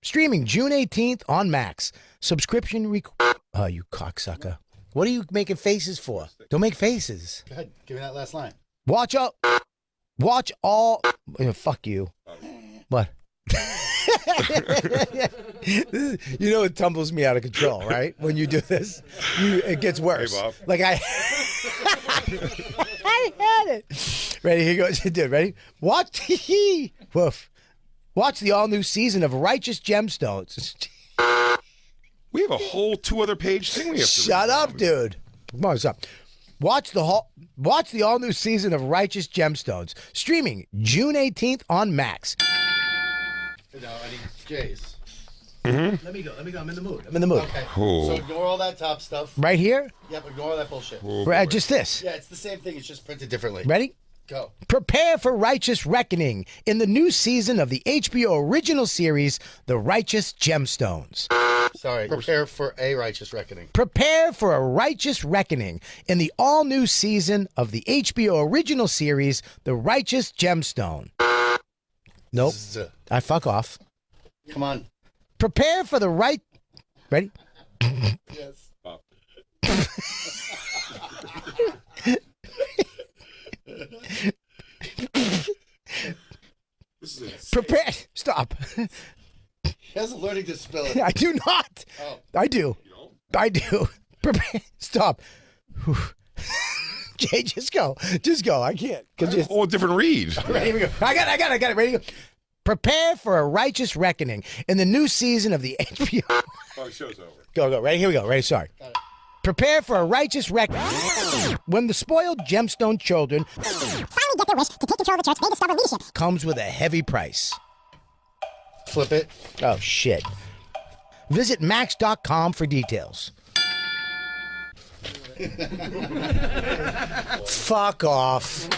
Streaming June 18th on Max. Subscription Oh, you cocksucker. What are you making faces for? Don't make faces. Go ahead. Give me that last line. Watch all... fuck you. What? You know it tumbles me out of control, right? When you do this, it gets worse. Hey, Bob. Like I had it. Ready? Here goes. Dude, ready? Watch the all-new season of Righteous Gemstones. We have a whole 2 other page thing we have to Shut read. up, dude. Come on, stop. Watch the all-new season of Righteous Gemstones, streaming June 18th on Max. No, I need Jay's. Mm-hmm. Let me go. I'm in the mood. Okay. Oh. So ignore all that top stuff. Right here? Yep, ignore all that bullshit. Just this. Yeah, it's the same thing. It's just printed differently. Ready? Go. Prepare for righteous reckoning in the new season of the HBO original series, The Righteous Gemstones. Sorry. Prepare for a righteous reckoning. Prepare for a righteous reckoning in the all-new season of the HBO original series, The Righteous Gemstone. Nope. I fuck off. Come on. Prepare for the right... Ready? Yes. Prepare. Stop. He has a learning disability. I do not. Oh. I do. I do. Prepare. Stop. Jay, just go. Just go. I can't. Oh, different read. Ready, here we go. I got it. Ready? Prepare for a righteous reckoning in the new season of the HBO. Oh, the show's over. Go. Ready? Here we go. Ready? Sorry. Prepare for a righteous reckoning. When the spoiled gemstone children Finally get their wish to take control of the church, they discover leadership comes with a heavy price. Flip it. Oh, shit. Visit Max.com for details. Fuck off.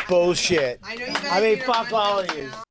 Bullshit. I mean, fuck all of you.